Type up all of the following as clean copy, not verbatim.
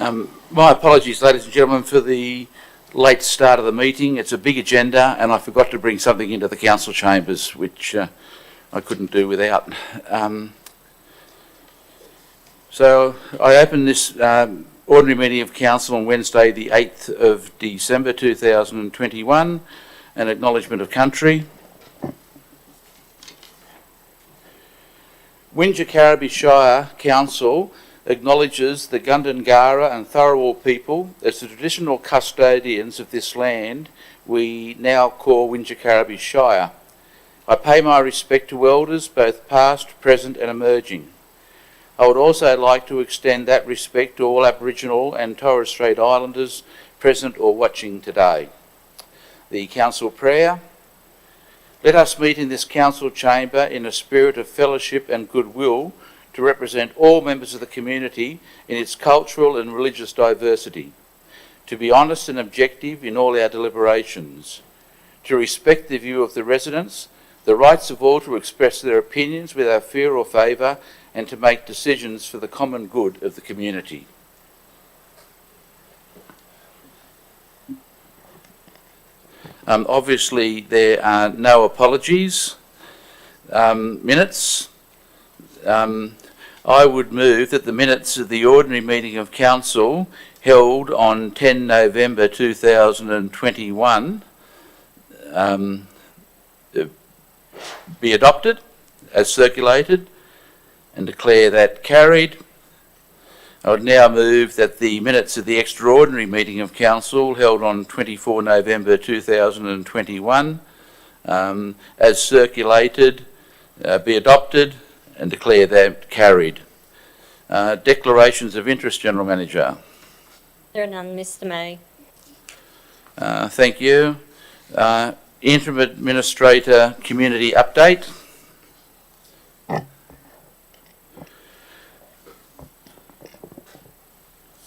My apologies, ladies and gentlemen, for the late start of the meeting. It's a big agenda and I forgot to bring something into the council chambers, which I couldn't do without. So I open this ordinary meeting of council on Wednesday the 8th of December 2021, an acknowledgement of country. Wingecarribee Shire Council acknowledges the Gundungurra and Tharawal people as the traditional custodians of this land we now call Wingecarribee Shire. I pay my respect to elders, both past, present and emerging. I would also like to extend that respect to all Aboriginal and Torres Strait Islanders present or watching today. The council prayer. Let us meet in this council chamber in a spirit of fellowship and goodwill to represent all members of the community in its cultural and religious diversity, to be honest and objective in all our deliberations, to respect the view of the residents, the rights of all to express their opinions without fear or favour, and to make decisions for the common good of the community. Obviously, there are no apologies. Minutes. I would move that the minutes of the ordinary meeting of council held on 10 November 2021 be adopted as circulated and declare that carried. I would now move that the minutes of the extraordinary meeting of council held on 24 November 2021 as circulated be adopted and declare that carried. Declarations of interest, General Manager. There are none, Mr. May. Thank you. Interim Administrator Community Update.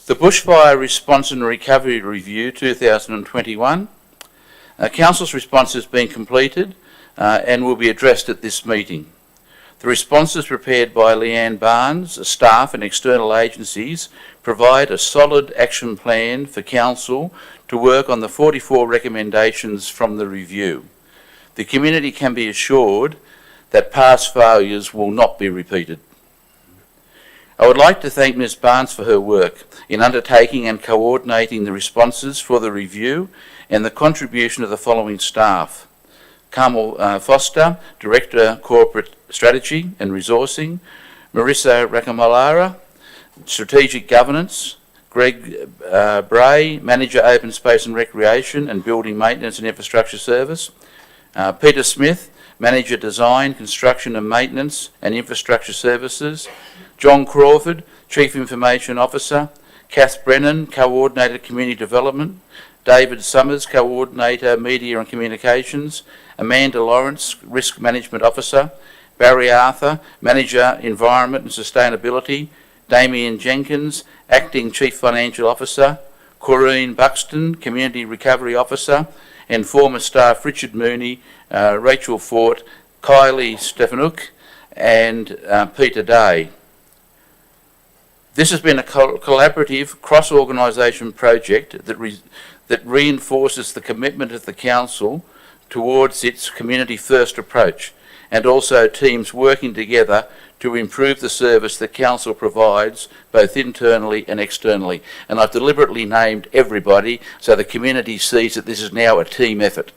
The Bushfire Response and Recovery Review 2021. Council's response has been completed and will be addressed at this meeting. The responses prepared by Leanne Barnes, staff and external agencies provide a solid action plan for Council to work on the 44 recommendations from the review. The community can be assured that past failures will not be repeated. I would like to thank Ms Barnes for her work in undertaking and coordinating the responses for the review and the contribution of the following staff. Carmel Foster, Director Corporate Strategy and Resourcing, Marissa Rakamallara, Strategic Governance, Greg Bray, Manager Open Space and Recreation and Building Maintenance and Infrastructure Service, Peter Smith, Manager Design, Construction and Maintenance and Infrastructure Services, John Crawford, Chief Information Officer, Kath Brennan, Coordinator Community Development, David Summers, Coordinator Media and Communications, Amanda Lawrence, Risk Management Officer, Barry Arthur, Manager Environment and Sustainability, Damien Jenkins, Acting Chief Financial Officer, Corrine Buxton, Community Recovery Officer, and former staff Richard Mooney, Rachel Fort, Kylie Stefanuk, and Peter Day. This has been a collaborative cross-organisation project that reinforces the commitment of the Council towards its community-first approach, and also teams working together to improve the service the Council provides both internally and externally. And I've deliberately named everybody so the community sees that this is now a team effort.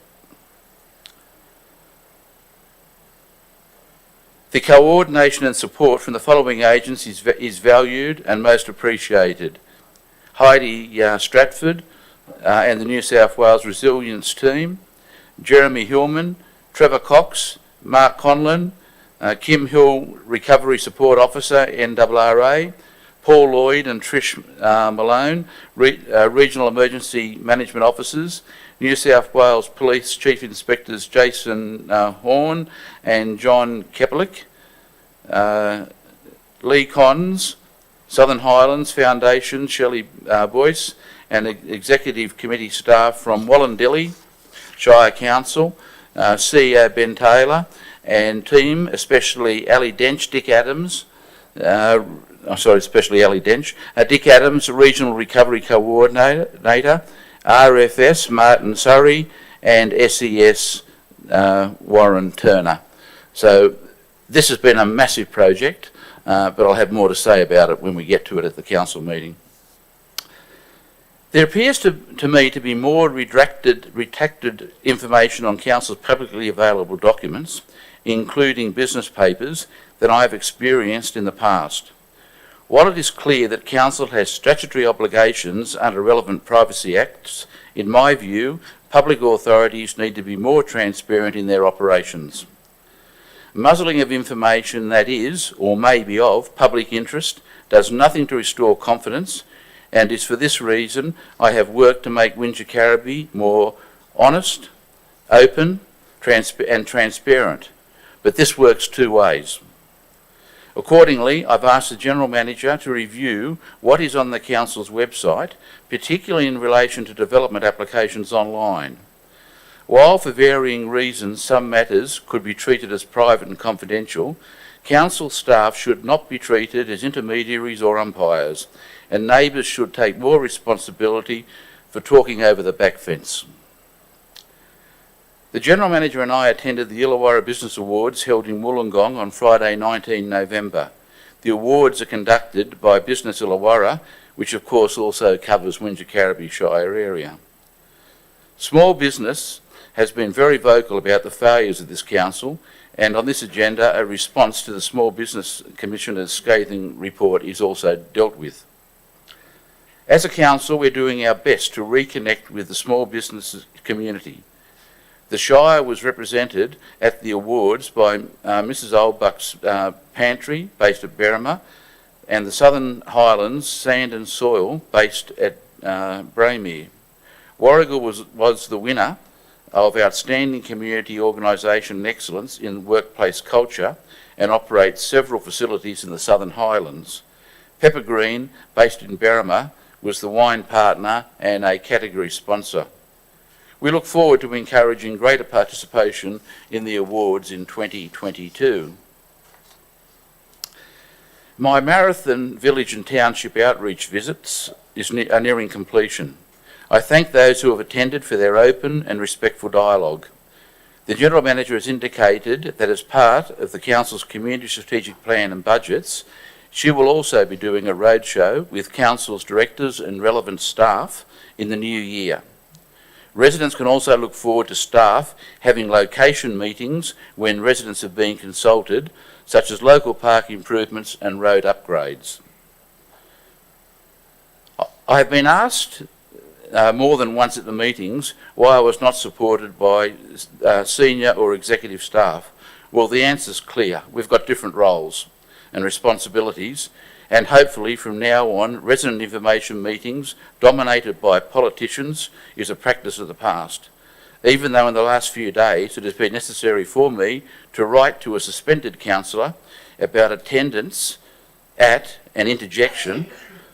The coordination and support from the following agencies is valued and most appreciated. Heidi Stratford and the New South Wales Resilience Team, Jeremy Hillman, Trevor Cox, Mark Conlon, Kim Hill, Recovery Support Officer, NRRA, Paul Lloyd and Trish Malone, Regional Emergency Management Officers, New South Wales Police Chief Inspectors Jason Horn and John Kepelick, Lee Cons, Southern Highlands Foundation, Shelley Boyce, and Executive Committee staff from Wallandilly Shire Council, CEO Ben Taylor, and team, especially Ali Dench, Dick Adams, especially Ali Dench, Dick Adams, Regional Recovery Coordinator, RFS, Martin Surrey, and SES, Warren Turner. So this has been a massive project, but I'll have more to say about it when we get to it at the council meeting. There appears to me to be more retracted information on council's publicly available documents, including business papers, than I have experienced in the past. While it is clear that council has statutory obligations under relevant privacy acts, in my view, public authorities need to be more transparent in their operations. Muzzling of information that is, or may be of, public interest does nothing to restore confidence, and is for this reason I have worked to make Wingecarribee more honest, open, and transparent. But this works two ways. Accordingly, I've asked the General Manager to review what is on the Council's website, particularly in relation to development applications online. While for varying reasons some matters could be treated as private and confidential, Council staff should not be treated as intermediaries or umpires, and neighbours should take more responsibility for talking over the back fence. The General Manager and I attended the Illawarra Business Awards held in Wollongong on Friday 19 November. The awards are conducted by Business Illawarra, which of course also covers Wingecarribee Shire area. Small business has been very vocal about the failures of this council, and on this agenda a response to the Small Business Commissioner's scathing report is also dealt with. As a council, we're doing our best to reconnect with the small business community. The Shire was represented at the awards by Mrs Oldbuck's Pantry, based at Berrima, and the Southern Highlands Sand and Soil, based at Braemere. Warrigal was the winner of Outstanding Community Organisation and Excellence in Workplace Culture and operates several facilities in the Southern Highlands. Pepper Green, based in Berrima, was the wine partner and a category sponsor. We look forward to encouraging greater participation in the awards in 2022. My marathon village and township outreach visits are nearing completion. I thank those who have attended for their open and respectful dialogue. The General Manager has indicated that as part of the Council's Community Strategic Plan and budgets, she will also be doing a roadshow with Council's directors and relevant staff in the new year. Residents can also look forward to staff having location meetings when residents have been consulted, such as local park improvements and road upgrades. I have been asked more than once at the meetings why I was not supported by senior or executive staff. Well, the answer's clear. We've got different roles and responsibilities, and hopefully from now on, resident information meetings dominated by politicians is a practice of the past. Even though in the last few days it has been necessary for me to write to a suspended councillor about attendance at and interjection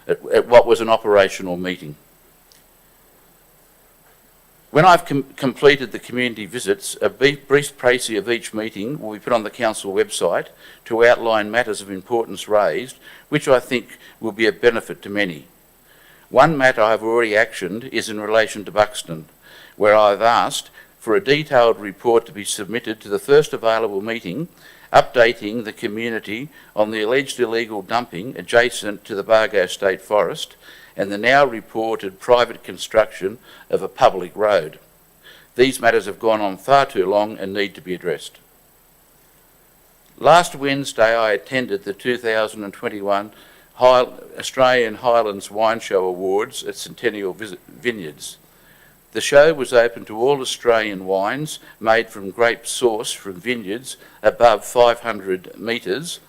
at what was an operational meeting. When I've completed the community visits, a brief précis of each meeting will be put on the council website to outline matters of importance raised, which I think will be of benefit to many. One matter I have already actioned is in relation to Buxton, where I've asked for a detailed report to be submitted to the first available meeting, updating the community on the alleged illegal dumping adjacent to the Bargo State Forest and the now reported private construction of a public road. These matters have gone on far too long and need to be addressed. Last Wednesday I attended the 2021 Australian Highlands Wine Show Awards at Centennial Vineyards. The show was open to all Australian wines made from grapes sourced from vineyards above 500 metres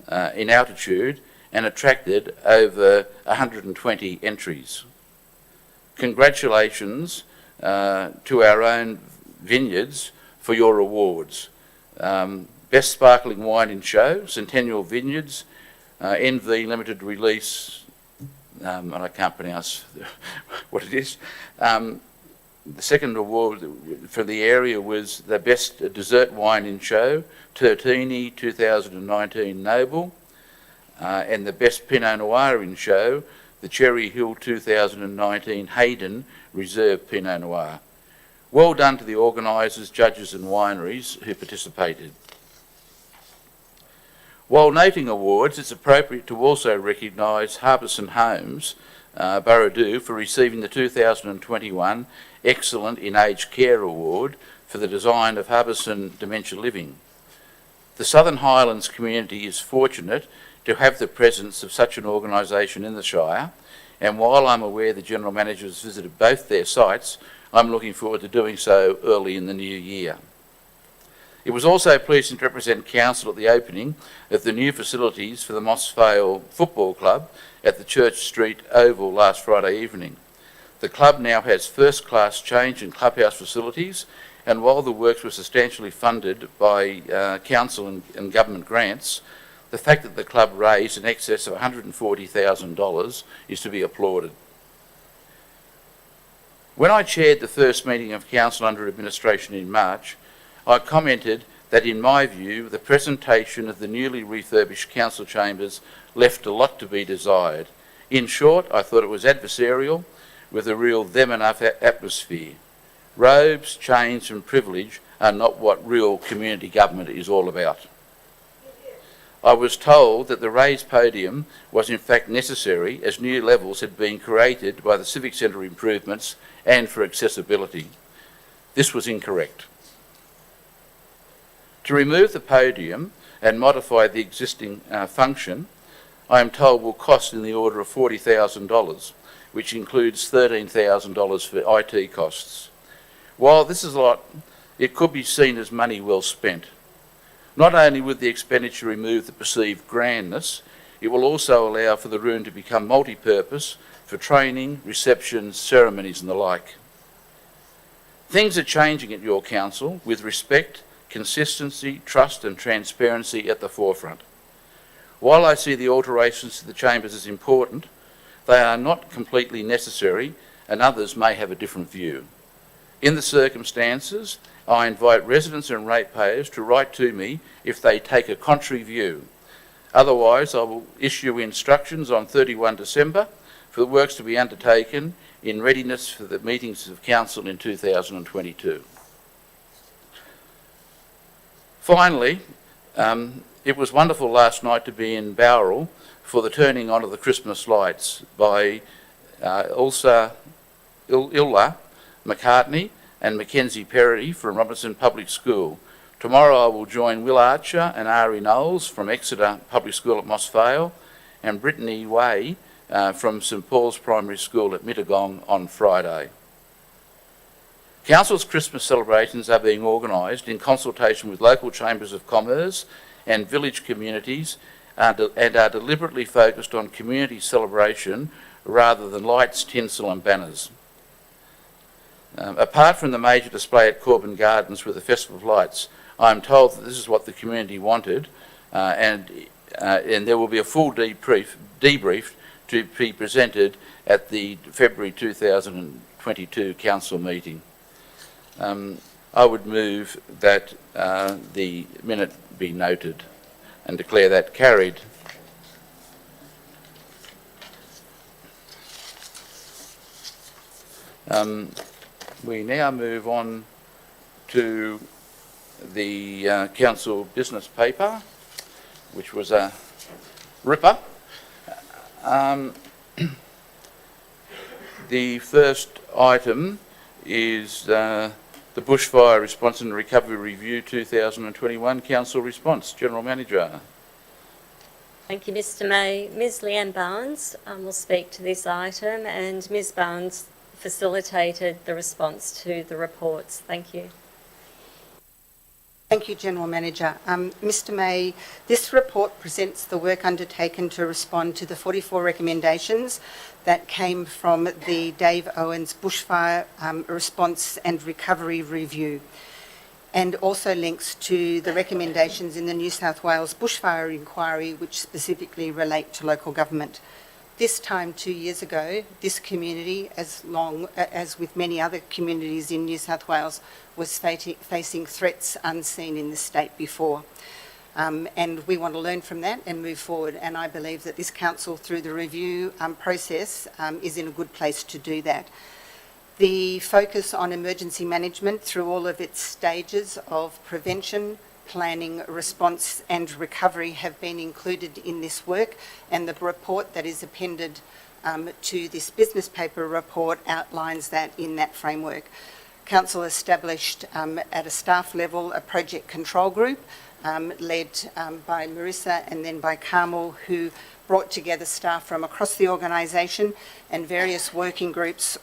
in altitude and attracted over 120 entries. Congratulations to our own vineyards for your awards. Best Sparkling Wine in Show, Centennial Vineyards, NV Limited Release, and I can't pronounce what it is. The second award for the area was the Best Dessert Wine in Show, Tertini 2019 Noble. and the Best Pinot Noir in show, the Cherry Hill 2019 Hayden Reserve Pinot Noir. Well done to the organisers, judges and wineries who participated. While noting awards, it's appropriate to also recognise Harbison Homes, Burradoo, for receiving the 2021 Excellent in Aged Care Award for the design of Harbison Dementia Living. The Southern Highlands community is fortunate to have the presence of such an organisation in the Shire, and while I'm aware the General Manager has visited both their sites, I'm looking forward to doing so early in the new year. It was also pleasing to represent Council at the opening of the new facilities for the Mossvale Football Club at the Church Street Oval last Friday evening. The club now has first-class change and clubhouse facilities, and while the works were substantially funded by Council and government grants, the fact that the club raised in excess of $140,000 is to be applauded. When I chaired the first meeting of Council under administration in March, I commented that in my view the presentation of the newly refurbished council chambers left a lot to be desired. In short, I thought it was adversarial with a real them-enough atmosphere. Robes, chains and privilege are not what real community government is all about. I was told that the raised podium was in fact necessary as new levels had been created by the Civic Centre improvements and for accessibility. This was incorrect. To remove the podium and modify the existing function, I am told will cost in the order of $40,000, which includes $13,000 for IT costs. While this is a lot, it could be seen as money well spent. Not only would the expenditure remove the perceived grandness, it will also allow for the room to become multi-purpose for training, receptions, ceremonies and the like. Things are changing at your council with respect, consistency, trust and transparency at the forefront. While I see the alterations to the chambers as important, they are not completely necessary and others may have a different view. In the circumstances, I invite residents and ratepayers to write to me if they take a contrary view. Otherwise, I will issue instructions on 31 December for the works to be undertaken in readiness for the meetings of Council in 2022. Finally, it was wonderful last night to be in Bowral for the turning on of the Christmas lights by Illa McCartney and Mackenzie Perry from Robinson Public School. Tomorrow I will join Will Archer and Ari Knowles from Exeter Public School at Mossvale and Brittany Way from St Paul's Primary School at Mittagong on Friday. Council's Christmas celebrations are being organised in consultation with local chambers of commerce and village communities and are deliberately focused on community celebration rather than lights, tinsel and banners. Apart from the major display at Corbin Gardens with the Festival of Lights, I am told that this is what the community wanted and there will be a full debrief to be presented at the February 2022 Council meeting. I would move that the minute be noted and declare that carried. We now move on to the council business paper, which was a ripper. The first item is the Bushfire Response and Recovery Review 2021 Council Response. General Manager. Thank you, Mr May. Ms Leanne Barnes will speak to this item, and Ms Barnes facilitated the response to the reports. Thank you. Thank you, General Manager. Mr May, this report presents the work undertaken to respond to the 44 recommendations that came from the Dave Owens Bushfire Response and Recovery Review, and also links to the recommendations in the New South Wales Bushfire Inquiry, which specifically relate to local government. This time 2 years ago, this community, as with many other communities in New South Wales, was facing threats unseen in the state before. And we want to learn from that and move forward. And I believe that this council, through the review process, is in a good place to do that. The focus on emergency management through all of its stages of prevention, planning, response and recovery have been included in this work, and the report that is appended to this business paper report outlines that in that framework. Council established at a staff level a project control group led by Marissa and then by Carmel, who brought together staff from across the organisation, and various working groups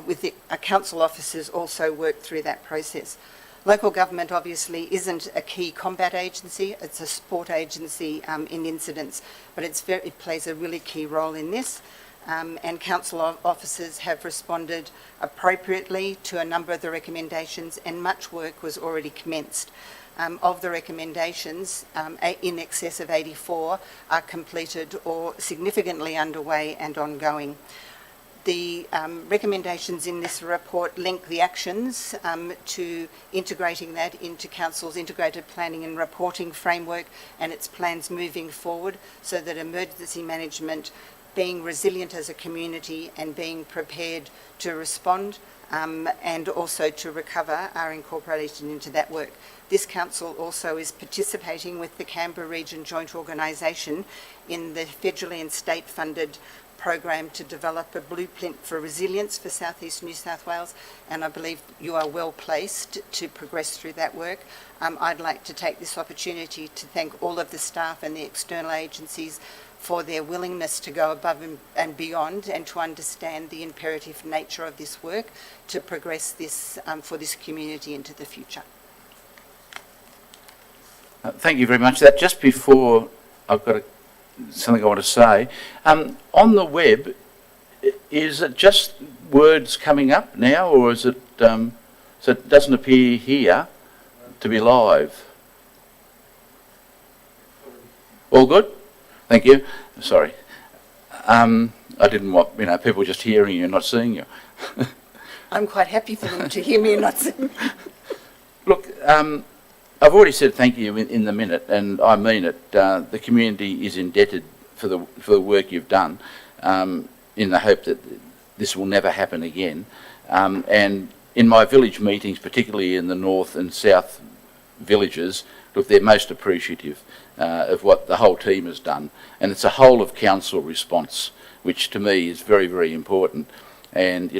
with the council officers also worked through that process. Local government obviously isn't a key combat agency, it's a support agency in incidents, but it plays a really key role in this. And council officers have responded appropriately to a number of the recommendations, and much work was already commenced. Of the recommendations, in excess of 84 are completed or significantly underway and ongoing. The recommendations in this report link the actions to integrating that into Council's integrated planning and reporting framework and its plans moving forward, so that emergency management, being resilient as a community and being prepared to respond and also to recover, are incorporated into that work. This council also is participating with the Canberra Region Joint Organisation in the federally and state funded program to develop a blueprint for resilience for South East New South Wales, and I believe you are well placed to progress through that work. I'd like to take this opportunity to thank all of the staff and the external agencies for their willingness to go above and beyond, and to understand the imperative nature of this work to progress this for this community into the future. Thank you very much. That just before I've got something I want to say. On the web, is it just words coming up now, or is it so it doesn't appear here to be live? All good? Thank you. Sorry. I didn't want people just hearing you and not seeing you. I'm quite happy for them to hear me and not see me. Look, I've already said thank you in the minute, and I mean it. The community is indebted for the work you've done, in the hope that this will never happen again. And in my village meetings, particularly in the north and south villages, look, they're most appreciative of what the whole team has done, and it's a whole of council response, which to me is very, very important. And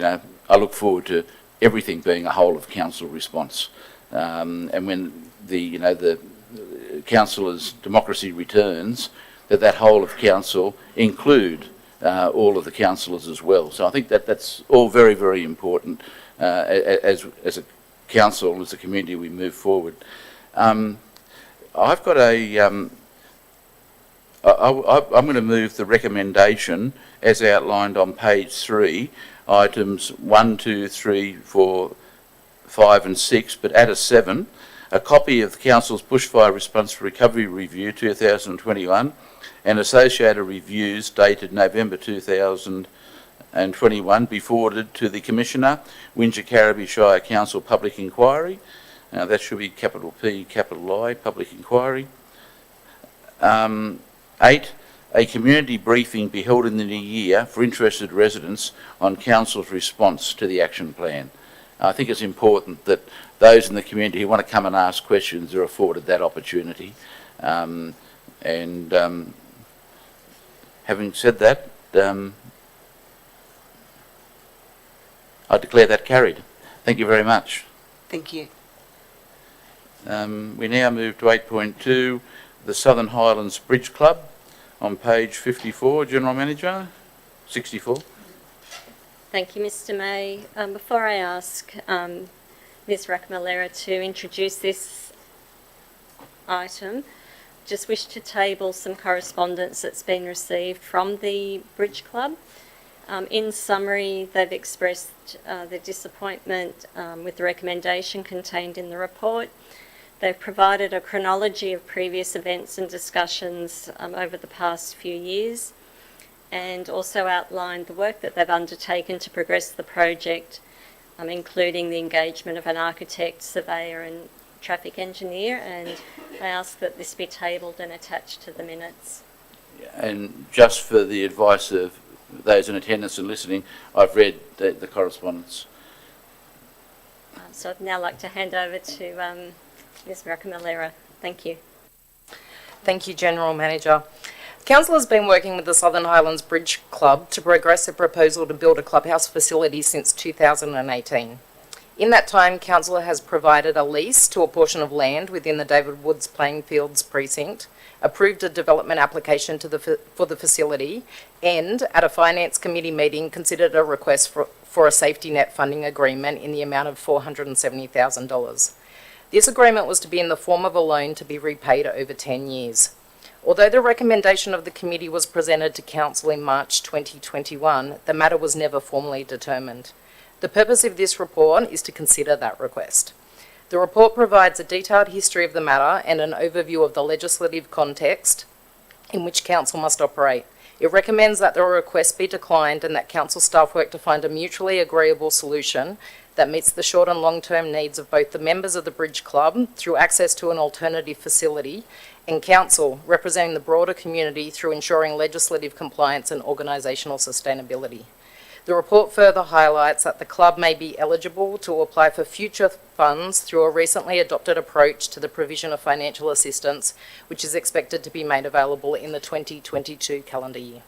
I look forward to everything being a whole of council response. And when the councillors' democracy returns, that whole of council include all of the councillors as well. So I think that's all very, very important as a council, as a community, we move forward. I've got I'm going to move the recommendation as outlined on page 3, items 1, 2, 3, 4, 5 and 6, but add a 7, a copy of the Council's Bushfire Response Recovery Review 2021 and associated reviews dated November 2021 be forwarded to the Commissioner, Wingecarribee Shire Council Public Inquiry. That should be capital P, capital I, Public Inquiry. 8, a community briefing be held in the new year for interested residents on Council's response to the action plan. I think it's important that those in the community who want to come and ask questions are afforded that opportunity. Having said that, I declare that carried. Thank you very much. Thank you. We now move to 8.2, the Southern Highlands Bridge Club on page 54, General Manager, 64. Thank you, Mr. May. Before I ask Ms. Rackmalera to introduce this item, just wish to table some correspondence that's been received from the Bridge Club. In summary, they've expressed their disappointment with the recommendation contained in the report. They've provided a chronology of previous events and discussions over the past few years, and also outlined the work that they've undertaken to progress the project, including the engagement of an architect, surveyor and traffic engineer, and I ask that this be tabled and attached to the minutes. And just for the advice of those in attendance and listening, I've read the correspondence. So I'd now like to hand over to Ms. Raccamalera. Thank you. Thank you, General Manager. Council has been working with the Southern Highlands Bridge Club to progress a proposal to build a clubhouse facility since 2018. In that time, Council has provided a lease to a portion of land within the David Woods Playing Fields precinct, approved a development application for the facility, and at a Finance Committee meeting considered a request for a safety net funding agreement in the amount of $470,000. This agreement was to be in the form of a loan to be repaid over 10 years. Although the recommendation of the committee was presented to Council in March 2021, the matter was never formally determined. The purpose of this report is to consider that request. The report provides a detailed history of the matter and an overview of the legislative context in which Council must operate. It recommends that the request be declined and that Council staff work to find a mutually agreeable solution that meets the short and long-term needs of both the members of the Bridge Club through access to an alternative facility and Council representing the broader community through ensuring legislative compliance and organisational sustainability. The report further highlights that the club may be eligible to apply for future funds through a recently adopted approach to the provision of financial assistance, which is expected to be made available in the 2022 calendar year.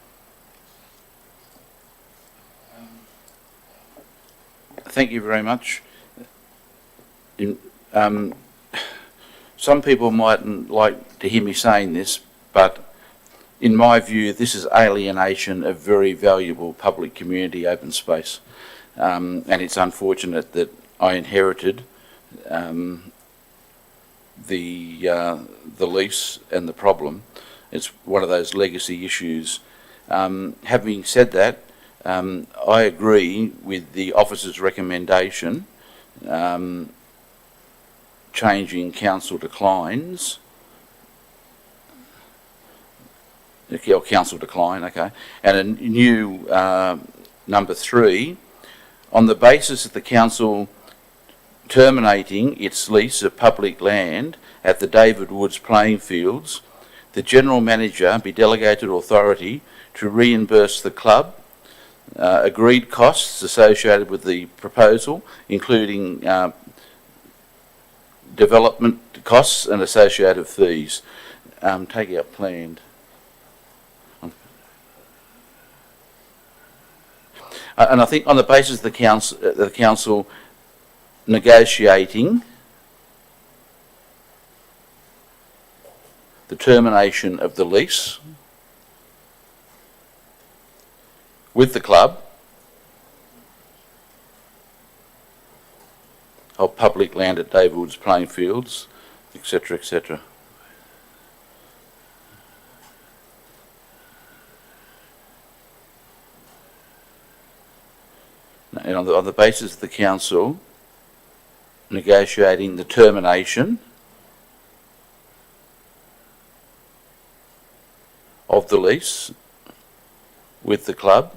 Thank you very much. Some people mightn't like to hear me saying this, but in my view, this is alienation of very valuable public community open space. And it's unfortunate that I inherited the lease and the problem. It's one of those legacy issues. Having said that, I agree with the officer's recommendation, changing council declines. Or council decline, okay, and a new number 3, on the basis of the council terminating its lease of public land at the David Woods Playing Fields, the General Manager be delegated authority to reimburse the club agreed costs associated with the proposal, including development costs and associated fees. Take out planned. And I think on the basis of the council negotiating the termination of the lease with the club of public land at David Woods Playing Fields, etc., etc. And on the basis of the council negotiating the termination of the lease with the club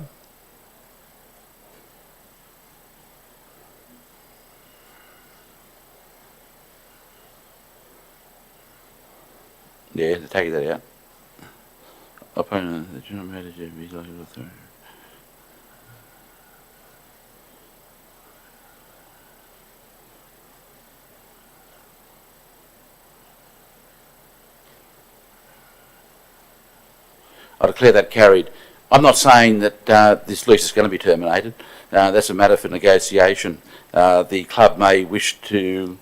take that out. Opponent, the General Manager be delegated authority. I declare that carried. I'm not saying that this lease is going to be terminated. That's a matter for negotiation. The club may wish to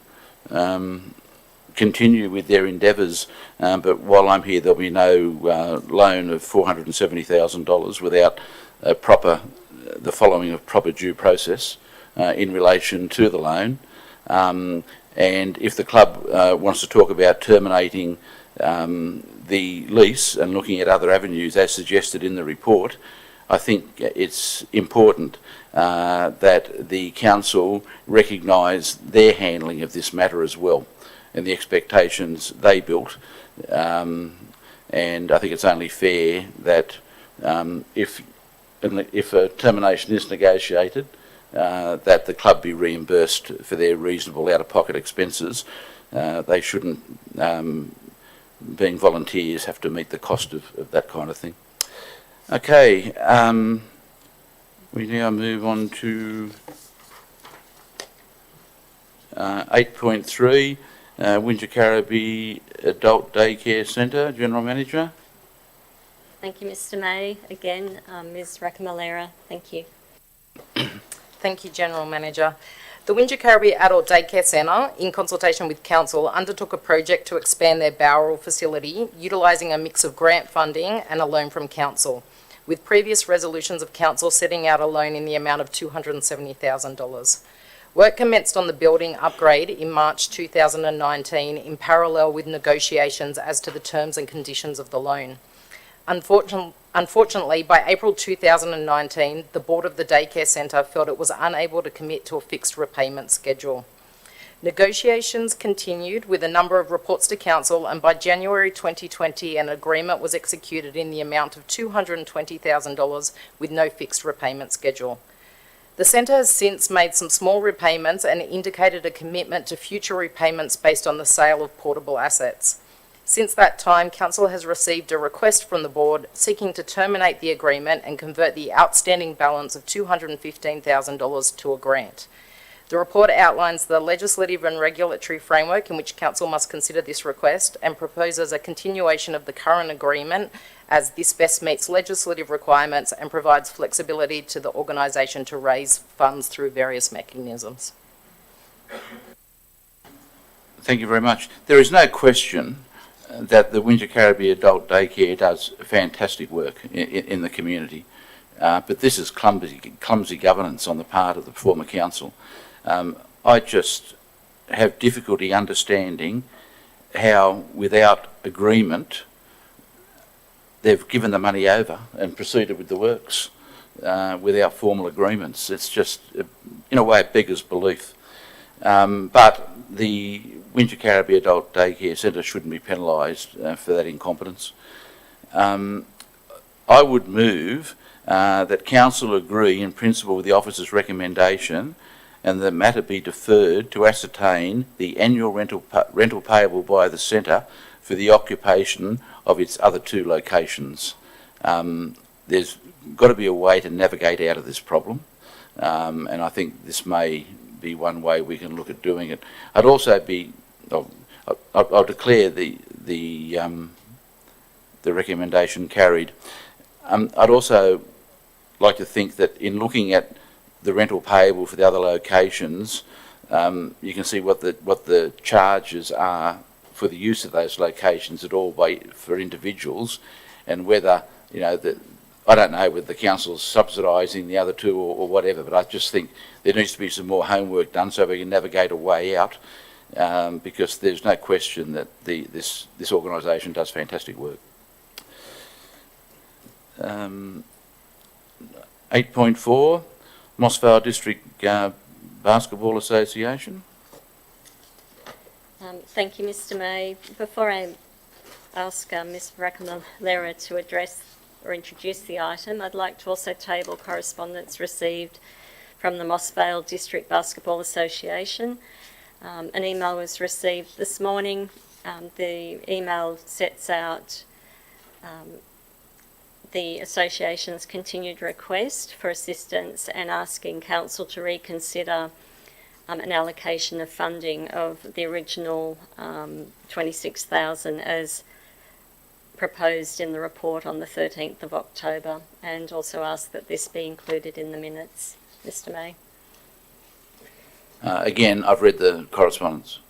continue with their endeavours, but while I'm here, there'll be no loan of $470,000 without the following of proper due process in relation to the loan. And if the club wants to talk about terminating the lease and looking at other avenues as suggested in the report, I think it's important that the council recognise their handling of this matter as well and the expectations they built, and I think it's only fair that if a termination is negotiated, that the club be reimbursed for their reasonable out-of-pocket expenses. They shouldn't, being volunteers, have to meet the cost of that kind of thing. Okay, we now move on to 8.3, Wingecarribee Adult Daycare Centre, General Manager. Thank you, Mr. May. Again, Ms. Rakamalera, thank you. Thank you, General Manager. The Wingecarribee Adult Daycare Centre, in consultation with Council, undertook a project to expand their Bowral facility, utilising a mix of grant funding and a loan from Council, with previous resolutions of Council setting out a loan in the amount of $270,000. Work commenced on the building upgrade in March 2019 in parallel with negotiations as to the terms and conditions of the loan. Unfortunately, by April 2019, the board of the daycare centre felt it was unable to commit to a fixed repayment schedule. Negotiations continued with a number of reports to Council, and by January 2020, an agreement was executed in the amount of $220,000 with no fixed repayment schedule. The centre has since made some small repayments and indicated a commitment to future repayments based on the sale of portable assets. Since that time, Council has received a request from the board seeking to terminate the agreement and convert the outstanding balance of $215,000 to a grant. The report outlines the legislative and regulatory framework in which Council must consider this request and proposes a continuation of the current agreement, as this best meets legislative requirements and provides flexibility to the organisation to raise funds through various mechanisms. Thank you very much. There is no question that the Wingecarribee Adult Daycare does fantastic work in the community, but this is clumsy governance on the part of the former council. I just have difficulty understanding how, without agreement, they've given the money over and proceeded with the works without formal agreements. It's just, in a way, it beggars belief. But the Wingecarribee Adult Daycare Centre shouldn't be penalised for that incompetence. I would move that Council agree in principle with the officer's recommendation and the matter be deferred to ascertain the annual rental payable by the centre for the occupation of its other two locations. There's got to be a way to navigate out of this problem, and I think this may be one way we can look at doing it. I'd also be, I'll declare the recommendation carried. I'd also like to think that in looking at the rental payable for the other locations, you can see what the charges are for the use of those locations at all for individuals, and whether, you know, I don't know whether the council's subsidising the other two or whatever, but I just think there needs to be some more homework done so we can navigate a way out, because there's no question that this organisation does fantastic work. 8.4, Mossvale District Basketball Association. Thank you, Mr. May. Before I ask Ms. Rakamalera to address or introduce the item, I'd like to also table correspondence received from the Mossvale District Basketball Association. An email was received this morning. The email sets out the association's continued request for assistance and asking Council to reconsider an allocation of funding of the original $26,000 as proposed in the report on the 13th of October, and also ask that this be included in the minutes. Mr. May. Again, I've read the correspondence.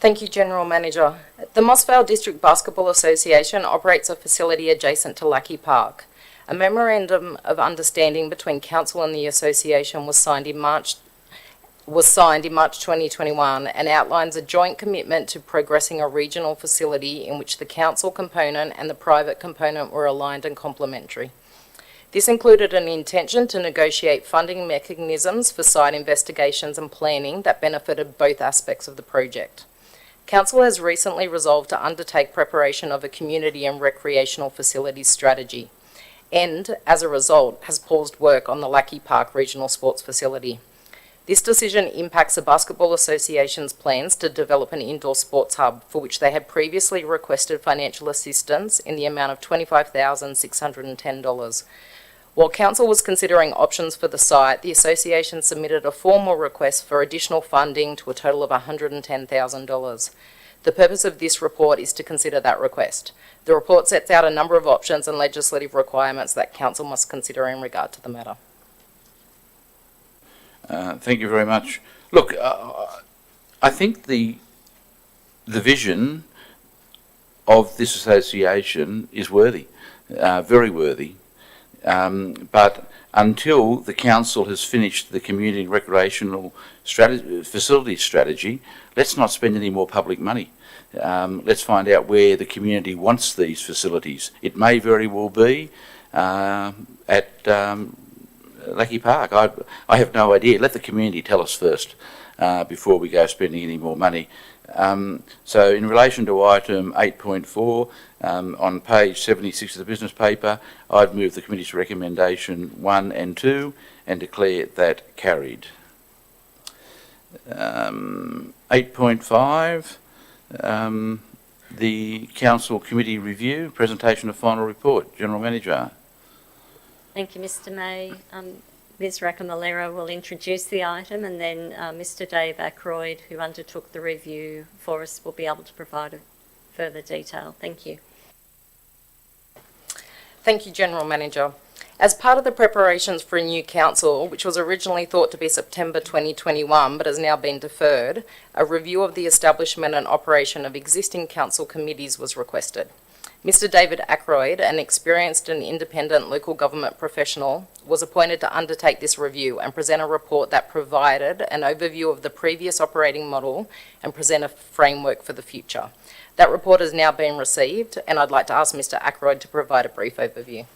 Thank you, General Manager. The Mossvale District Basketball Association operates a facility adjacent to Lackey Park. A memorandum of understanding between Council and the association was signed in March 2021 and outlines a joint commitment to progressing a regional facility in which the Council component and the private component were aligned and complementary. This included an intention to negotiate funding mechanisms for site investigations and planning that benefited both aspects of the project. Council has recently resolved to undertake preparation of a community and recreational facilities strategy. and, as a result, has paused work on the Lackey Park Regional Sports Facility. This decision impacts the Basketball Association's plans to develop an indoor sports hub, for which they had previously requested financial assistance in the amount of $25,610. While Council was considering options for the site, the Association submitted a formal request for additional funding to a total of $110,000. The purpose of this report is to consider that request. The report sets out a number of options and legislative requirements that Council must consider in regard to the matter. Thank you very much. Look, I think the vision of this association is worthy, very worthy. But until the council has finished the community recreational facility strategy, let's not spend any more public money. Let's find out where the community wants these facilities. It may very well be at Lackey Park. I have no idea. Let the community tell us first before we go spending any more money. So in relation to item 8.4, on page 76 of the business paper, I'd move the committee's recommendation 1 and 2 and declare that carried. 8.5, the council committee review, presentation of final report. General Manager. Thank you, Mr. May. Ms. Rakamalera will introduce the item, and then Mr. Dave Ackroyd, who undertook the review for us, will be able to provide further detail. Thank you. Thank you, General Manager. As part of the preparations for a new council, which was originally thought to be September 2021 but has now been deferred, a review of the establishment and operation of existing council committees was requested. Mr. David Ackroyd, an experienced and independent local government professional, was appointed to undertake this review and present a report that provided an overview of the previous operating model and present a framework for the future. That report has now been received, and I'd like to ask Mr. Ackroyd to provide a brief overview.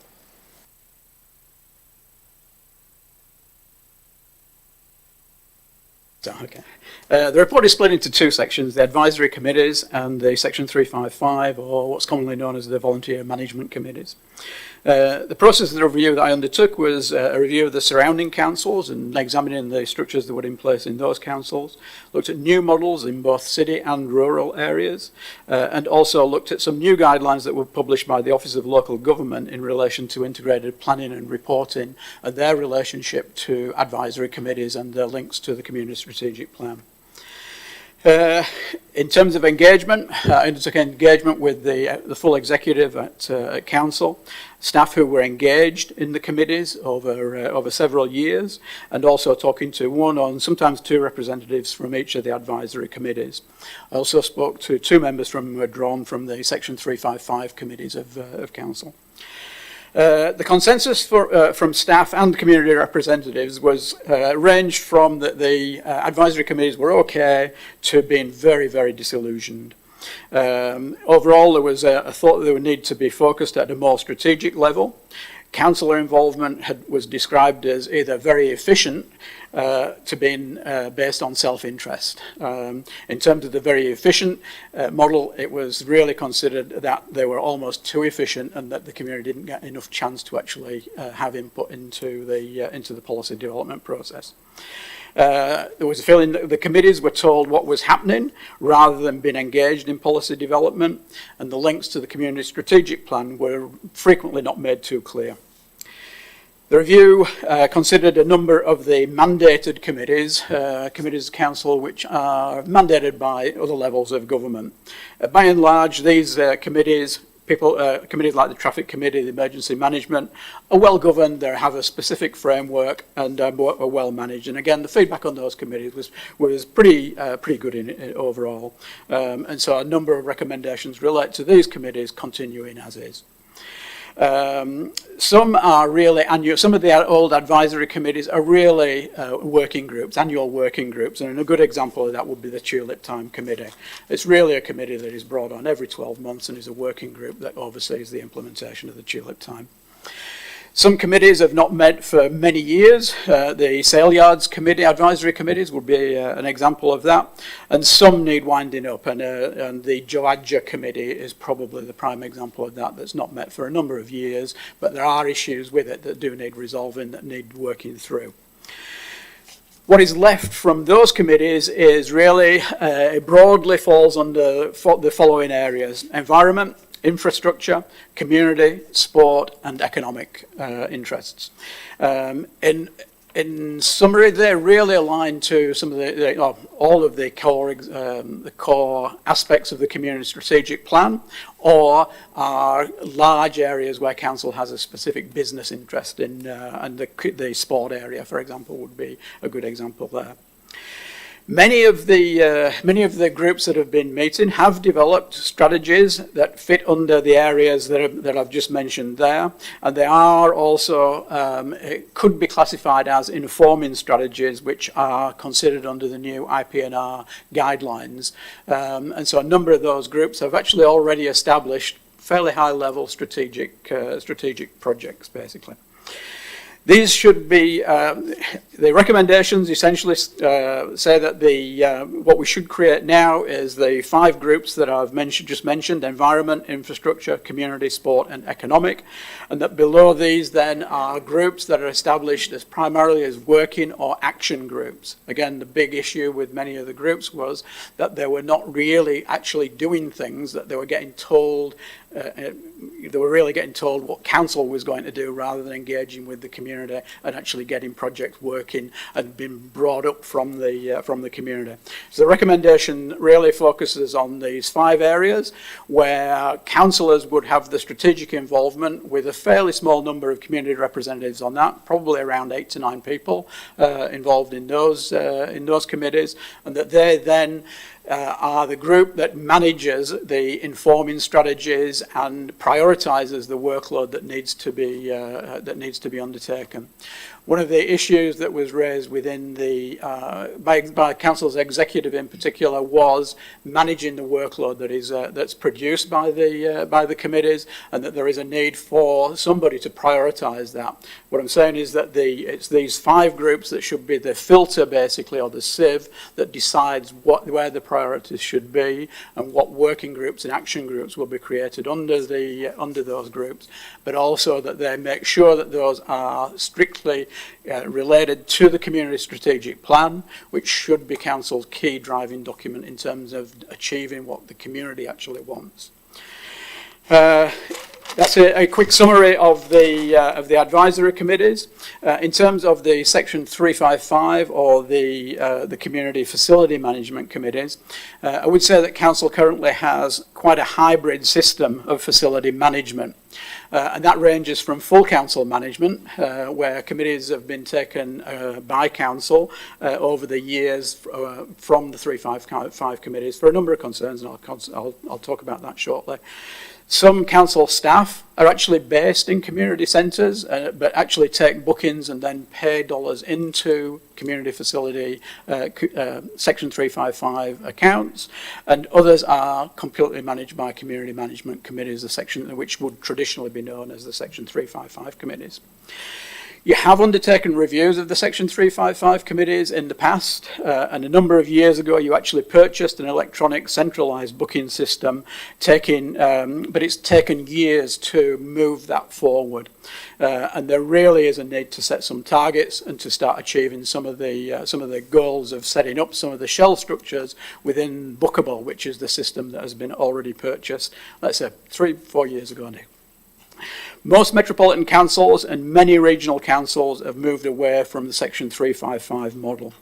Okay. The report is split into two sections, the advisory committees and the section 355, or what's commonly known as the volunteer management committees. The process of the review that I undertook was a review of the surrounding councils and examining the structures that were in place in those councils, looked at new models in both city and rural areas, and also looked at some new guidelines that were published by the Office of Local Government in relation to integrated planning and reporting and their relationship to advisory committees and their links to the community strategic plan. In terms of engagement, I undertook engagement with the full executive at council, staff who were engaged in the committees over several years, and also talking to one or sometimes two representatives from each of the advisory committees. I also spoke to two members who were drawn from the section 355 committees of council. The consensus from staff and community representatives was ranged from that the advisory committees were okay to being very, very disillusioned. Overall, there was a thought that they would need to be focused at a more strategic level. Councillor involvement was described as either very efficient to being based on self-interest. In terms of the very efficient model, it was really considered that they were almost too efficient and that the community didn't get enough chance to actually have input into the policy development process. There was a feeling that the committees were told what was happening rather than being engaged in policy development, and the links to the community strategic plan were frequently not made too clear. The review considered a number of the mandated committees, committees of council which are mandated by other levels of government. By and large, these committees, committees like the Traffic Committee, the Emergency Management, are well governed, they have a specific framework and are well managed. And again, the feedback on those committees was pretty good overall. And so a number of recommendations relate to these committees continuing as is. Some are really annual. Some of the old advisory committees are really working groups, annual working groups, and a good example of that would be the Tulip Time Committee. It's really a committee that is brought on every 12 months and is a working group that oversees the implementation of the Tulip Time. Some committees have not met for many years. The Sale Yards Committee, advisory committees would be an example of that. And some need winding up. And the Joadja Committee is probably the prime example of that, that's not met for a number of years. But there are issues with it that do need resolving, that need working through. What is left from those committees is really, it broadly falls under the following areas: environment, infrastructure, community, sport, and economic interests. In summary, they're really aligned to some of all of the core aspects of the community strategic plan, or are large areas where council has a specific business interest in, and the sport area, for example, would be a good example there. Many of the groups that have been meeting have developed strategies that fit under the areas that I've just mentioned there, and they are also it could be classified as informing strategies, which are considered under the new IPNR guidelines. And so a number of those groups have actually already established fairly high-level strategic projects, basically. These should be, the recommendations essentially say that what we should create now is the 5 groups that I've just mentioned: environment, infrastructure, community, sport, and economic. And that below these then are groups that are established as primarily as working or action groups. Again, the big issue with many of the groups was that they were not really actually doing things, that they were getting told, they were really getting told what council was going to do rather than engaging with the community and actually getting projects working and being brought up from the community. So the recommendation really focuses on these 5 areas where councillors would have the strategic involvement, with a fairly small number of community representatives on that, probably around 8 to 9 people involved in those committees, and that they then are the group that manages the informing strategies and prioritises the workload that needs to be undertaken. One of the issues that was raised within the by council's executive in particular was managing the workload that is that's produced by the committees, and that there is a need for somebody to prioritise that. What I'm saying is that it's these 5 groups that should be the filter, basically, or the sieve that decides where the priorities should be and what working groups and action groups will be created under those groups, but also that they make sure that those are strictly related to the community strategic plan, which should be council's key driving document in terms of achieving what the community actually wants. That's a quick summary of the advisory committees. In terms of the Section 355 or the community facility management committees, I would say that council currently has quite a hybrid system of facility management. And that ranges from full council management, where committees have been taken by council over the years from the 355 committees for a number of concerns, and I'll talk about that shortly. Some council staff are actually based in community centres, but actually take bookings and then pay dollars into community facility Section 355 accounts, and others are completely managed by community management committees, the section which would traditionally be known as the Section 355 committees. You have undertaken reviews of the Section 355 committees in the past, and a number of years ago you actually purchased an electronic centralised booking system, but it's taken years to move that forward. And there really is a need to set some targets and to start achieving some of the goals of setting up some of the shell structures within Bookable, which is the system that has been already purchased, let's say 3-4 years ago now. Most metropolitan councils and many regional councils have moved away from the Section 355 model.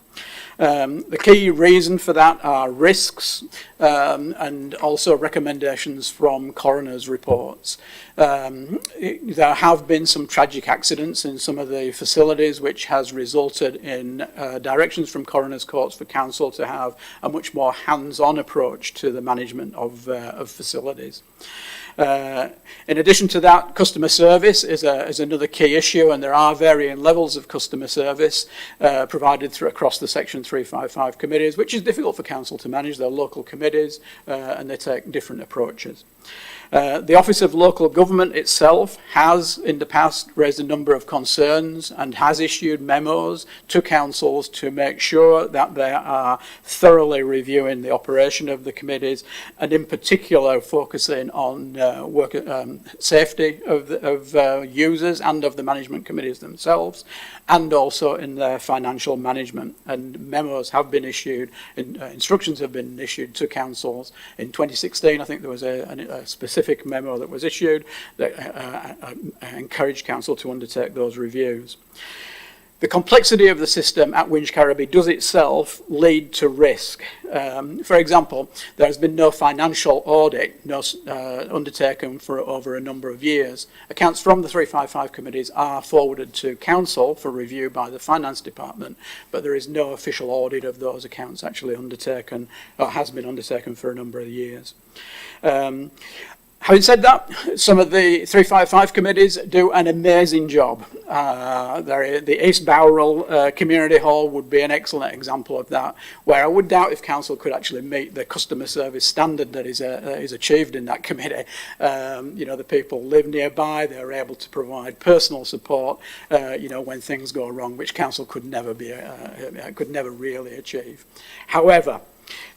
The key reason for that are risks and also recommendations from coroner's reports. There have been some tragic accidents in some of the facilities, which has resulted in directions from coroner's courts for council to have a much more hands-on approach to the management of facilities. In addition to that, customer service is another key issue, and there are varying levels of customer service provided across the Section Section 355 committees, which is difficult for council to manage. They're local committees and they take different approaches. The Office of Local Government itself has in the past raised a number of concerns and has issued memos to councils to make sure that they are thoroughly reviewing the operation of the committees, and in particular focusing on safety of users and of the management committees themselves, and also in their financial management. And memos have been issued, instructions have been issued to councils. In 2016, I think there was a specific memo that was issued that encouraged council to undertake those reviews. The complexity of the system at Winch-Carraby does itself lead to risk. For example, there has been no financial audit undertaken for over a number of years. Accounts from the 355 committees are forwarded to council for review by the finance department, but there is no official audit of those accounts actually undertaken, or has been undertaken for a number of years. Having said that, some of the 355 committees do an amazing job. The East Bowral Community Hall would be an excellent example of that, where I would doubt if council could actually meet the customer service standard that is achieved in that committee. The people live nearby, they're able to provide personal support, when things go wrong, which council could never really achieve. However,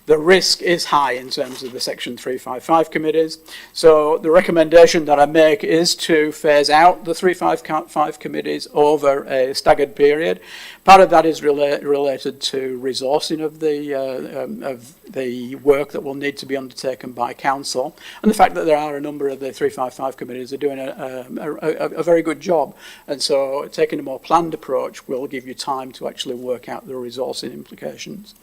the risk is high in terms of the Section 355 committees. So the recommendation that I make is to phase out the 355 committees over a staggered period. Part of that is related to resourcing of the work that will need to be undertaken by council, and the fact that there are a number of the 355 committees are doing a very good job. And so taking a more planned approach will give you time to actually work out the resourcing implications.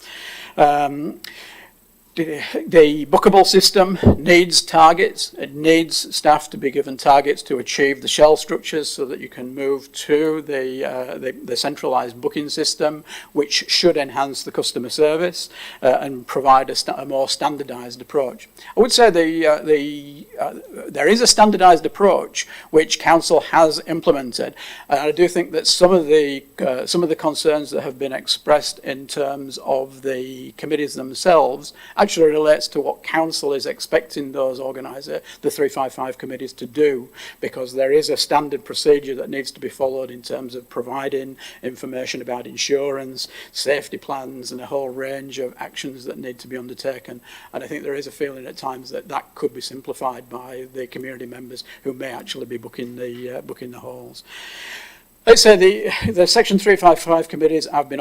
The bookable system needs targets. It needs staff to be given targets to achieve the shell structures so that you can move to the centralised booking system, which should enhance the customer service and provide a more standardised approach. I would say there is a standardised approach which council has implemented. I do think that some of the concerns that have been expressed in terms of the committees themselves actually relates to what council is expecting those the 355 committees to do, because there is a standard procedure that needs to be followed in terms of providing information about insurance, safety plans, and a whole range of actions that need to be undertaken. And I think there is a feeling at times that that could be simplified by the community members who may actually be booking the halls. Let's say the Section 355 committees have been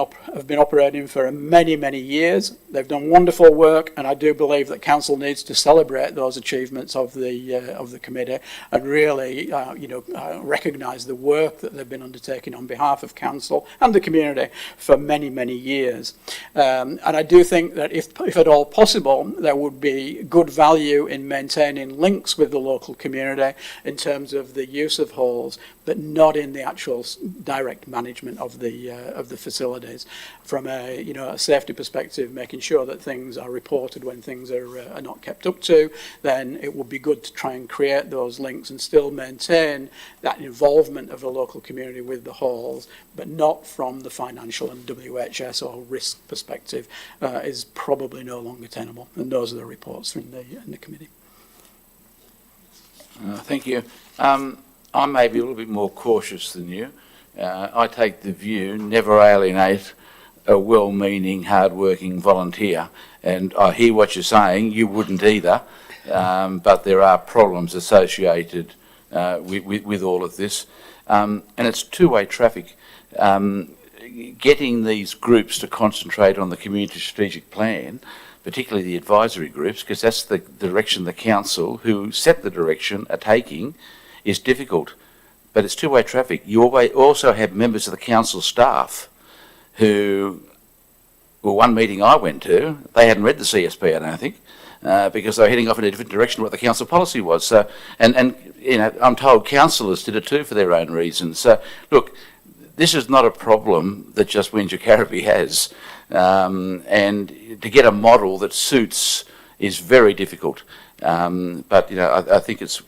operating for many, many years. They've done wonderful work, and I do believe that council needs to celebrate those achievements of the committee and really, recognise the work that they've been undertaking on behalf of council and the community for many, many years. And I do think that if at all possible, there would be good value in maintaining links with the local community in terms of the use of halls, but not in the actual direct management of the facilities. From a safety perspective, making sure that things are reported when things are not kept up to, then it would be good to try and create those links and still maintain that involvement of the local community with the halls, but not from the financial and WHS or risk perspective is probably no longer tenable. And those are the reports in the committee. Thank you. I may be a little bit more cautious than you. I take the view, never alienate a well-meaning, hard-working volunteer. And I hear what you're saying, you wouldn't either, but there are problems associated with all of this. And it's two-way traffic. Getting these groups to concentrate on the community strategic plan, particularly the advisory groups, because that's the direction the council, who set the direction, are taking, is difficult, but it's two-way traffic. You also have members of the council staff who, well, one meeting I went to, they hadn't read the CSP, I don't think, because they were heading off in a different direction to what the council policy was. So, and I'm told councillors did it too for their own reasons. So, look, this is not a problem that just Winch-Carraby has, and to get a model that suits is very difficult. But I think it's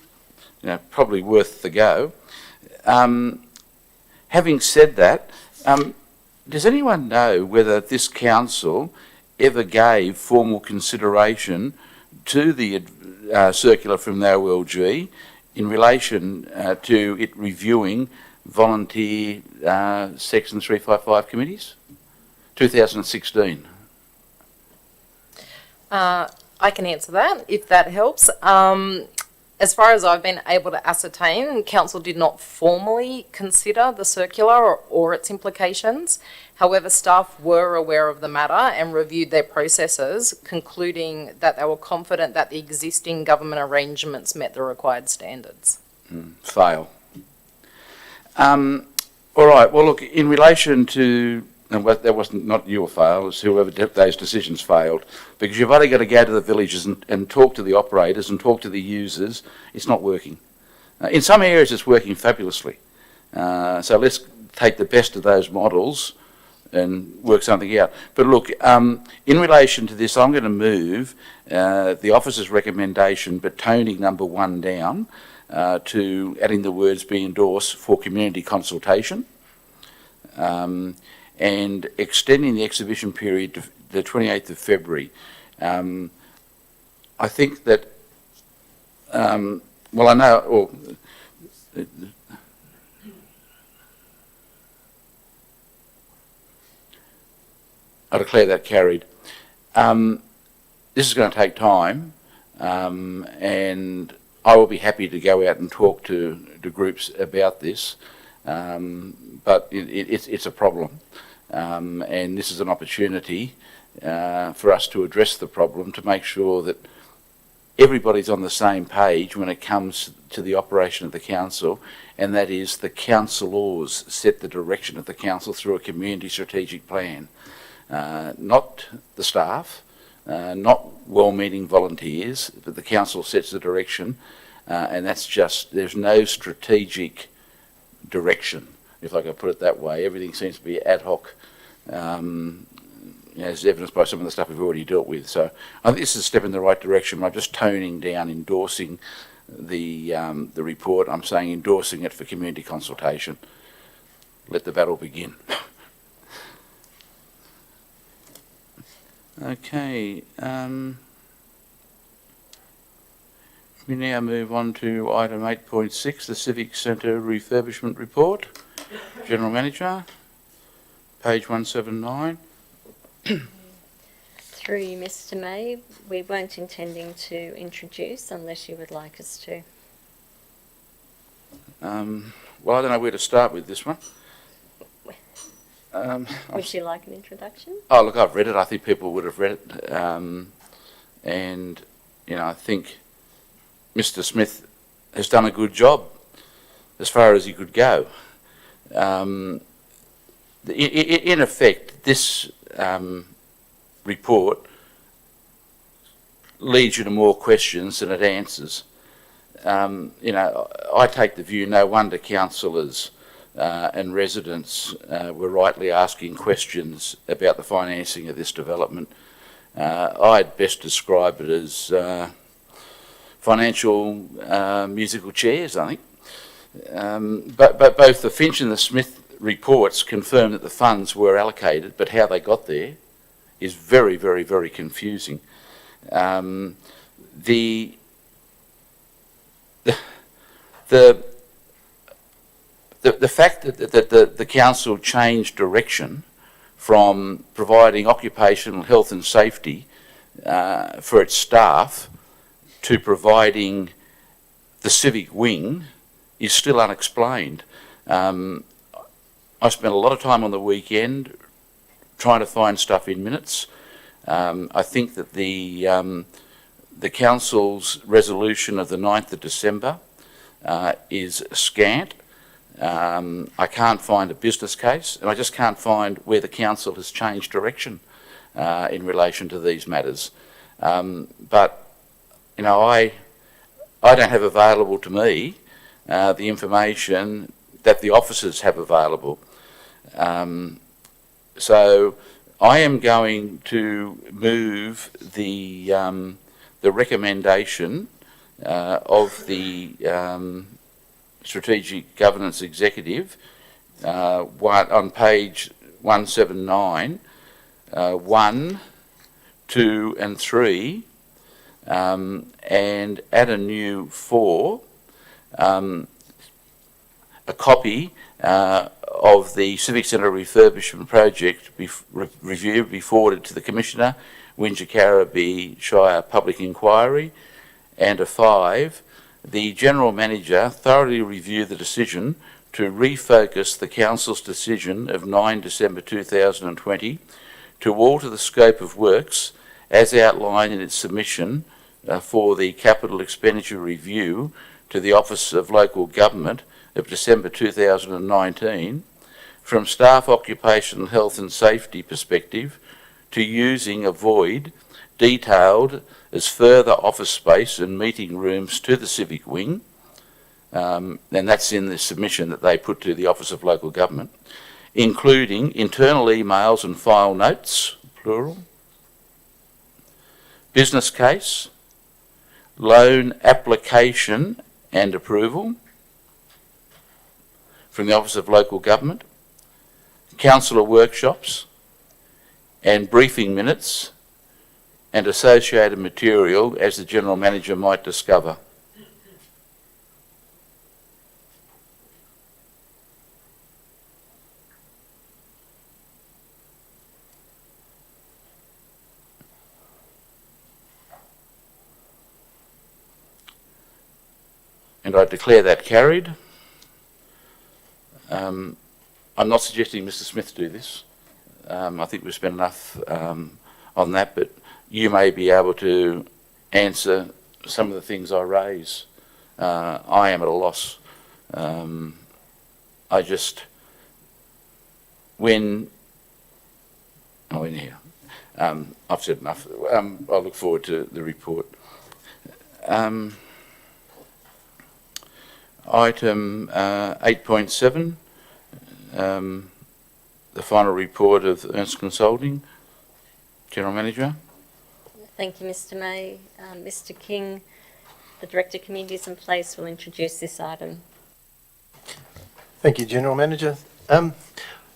probably worth the go. Having said that, Does anyone know whether this council ever gave formal consideration to the circular from the OLG in relation to it reviewing volunteer Section 355 committees? 2016. I can answer that if that helps. As far as I've been able to ascertain, Council did not formally consider the circular or its implications. However, staff were aware of the matter and reviewed their processes, concluding that they were confident that the existing government arrangements met the required standards. Fail. All right, well, look, in relation to, and that wasn't not your fail, it's whoever those decisions failed, because you've only got to go to the villages and talk to the operators and talk to the users. It's not working. In some areas, it's working fabulously. So let's take the best of those models and work something out. But look, in relation to this, I'm going to move the officer's recommendation, but toning number 1 down to adding the words "be endorsed for community consultation," and extending the exhibition period to the 28th of February. I think that, well, I know, I declare that carried. This is going to take time, and I will be happy to go out and talk to groups about this, but it's a problem, and this is an opportunity for us to address the problem, to make sure that everybody's on the same page when it comes to the operation of the council, and that is the councillors set the direction of the council through a community strategic plan. Not the staff, not well-meaning volunteers, but the council sets the direction, and that's just, there's no strategic direction, if I can put it that way. Everything seems to be ad hoc, as evidenced by some of the stuff we've already dealt with. So I think this is a step in the right direction. I'm just toning down endorsing the report. I'm saying endorsing it for community consultation. Let the battle begin. Okay, we now move on to item 8.6, the Civic Centre refurbishment report. General Manager, page 179. Through you, Mr. May, we weren't intending to introduce unless you would like us to. Well, I don't know where to start with this one. Would you like an introduction? Oh, look, I've read it. I think people would have read it. And, you know, I think Mr. Smith has done a good job as far as he could go. In effect, this report leads you to more questions than it answers. You know, I take the view no wonder councillors and residents were rightly asking questions about the financing of this development. I'd best describe it as financial musical chairs, I think. But both the Finch and the Smith reports confirm that the funds were allocated, but how they got there is very, very, very confusing. The fact that the council changed direction from providing occupational health and safety for its staff to providing the civic wing is still unexplained. I spent a lot of time on the weekend trying to find stuff in minutes. I think that the council's resolution of the 9th of December is scant. I can't find a business case, and I just can't find where the council has changed direction in relation to these matters. But, you know, I don't have available to me the information that the officers have available. So I am going to move the recommendation of the Strategic Governance Executive on page 179, 1, 2 and 3, and add a new 4, a copy of the Civic Centre refurbishment project review be forwarded to the Commissioner, Wingecarribee Shire Public Inquiry, and a 5, the General Manager thoroughly review the decision to refocus the Council's decision of 9 December 2020 to alter the scope of works as outlined in its submission for the Capital Expenditure Review to the Office of Local Government of December 2019 from staff occupational health and safety perspective to using a void detailed as further office space and meeting rooms to the Civic Wing, and that's in the submission that they put to the Office of Local Government, including internal emails and file notes, plural, business case, loan application and approval from the Office of Local Government, councillor workshops and briefing minutes and associated material as the General Manager might discover. And I declare that carried. I'm not suggesting Mr. Smith do this. I think we've spent enough on that, but you may be able to answer some of the things I raise. I am at a loss. I just, in here. I've said enough. I look forward to the report. Item 8.7, the final report of Ernst Consulting. General Manager. Thank you, Mr. May. Mr. King, the Director of Communities and Place, will introduce this item. Thank you, General Manager.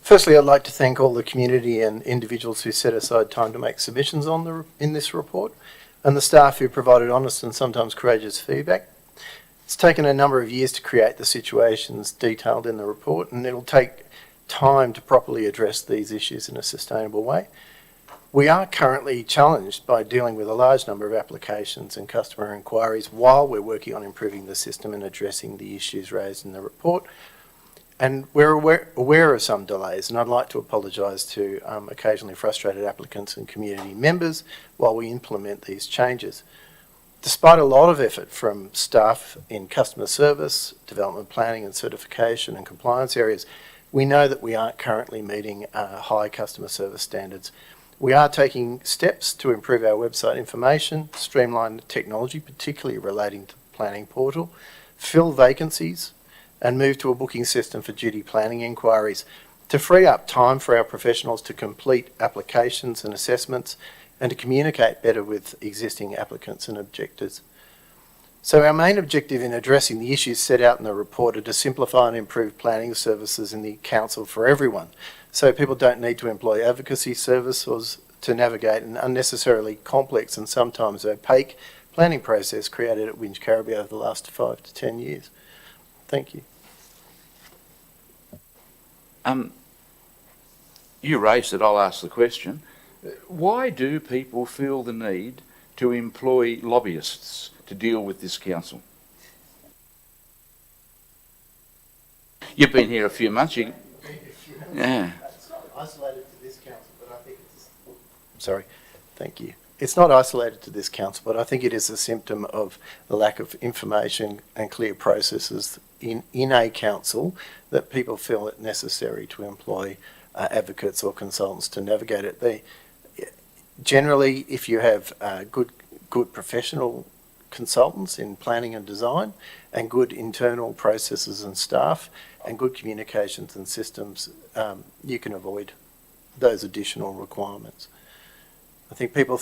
Firstly, I'd like to thank all the community and individuals who set aside time to make submissions in this report, and the staff who provided honest and sometimes courageous feedback. It's taken a number of years to create the situations detailed in the report, and it'll take time to properly address these issues in a sustainable way. We are currently challenged by dealing with a large number of applications and customer inquiries while we're working on improving the system and addressing the issues raised in the report. And we're aware of some delays, and I'd like to apologise to occasionally frustrated applicants and community members while we implement these changes. Despite a lot of effort from staff in customer service, development planning and certification and compliance areas, we know that we aren't currently meeting high customer service standards. We are taking steps to improve our website information, streamline the technology, particularly relating to the planning portal, fill vacancies, and move to a booking system for duty planning inquiries to free up time for our professionals to complete applications and assessments and to communicate better with existing applicants and objectors. So our main objective in addressing the issues set out in the report are to simplify and improve planning services in the council for everyone, so people don't need to employ advocacy services to navigate an unnecessarily complex and sometimes opaque planning process created at Wingecarribee over the last 5 to 10 years. Thank you. You raised it, I'll ask the question. Why do people feel the need to employ lobbyists to deal with this council? You've been here a few months. Yeah. It's not isolated to this council, but I think it's... Sorry, thank you. It's not isolated to this council, but I think it is a symptom of the lack of information and clear processes in a council that people feel it necessary to employ advocates or consultants to navigate it. Generally, if you have good professional consultants in planning and design and good internal processes and staff and good communications and systems, you can avoid those additional requirements. I think people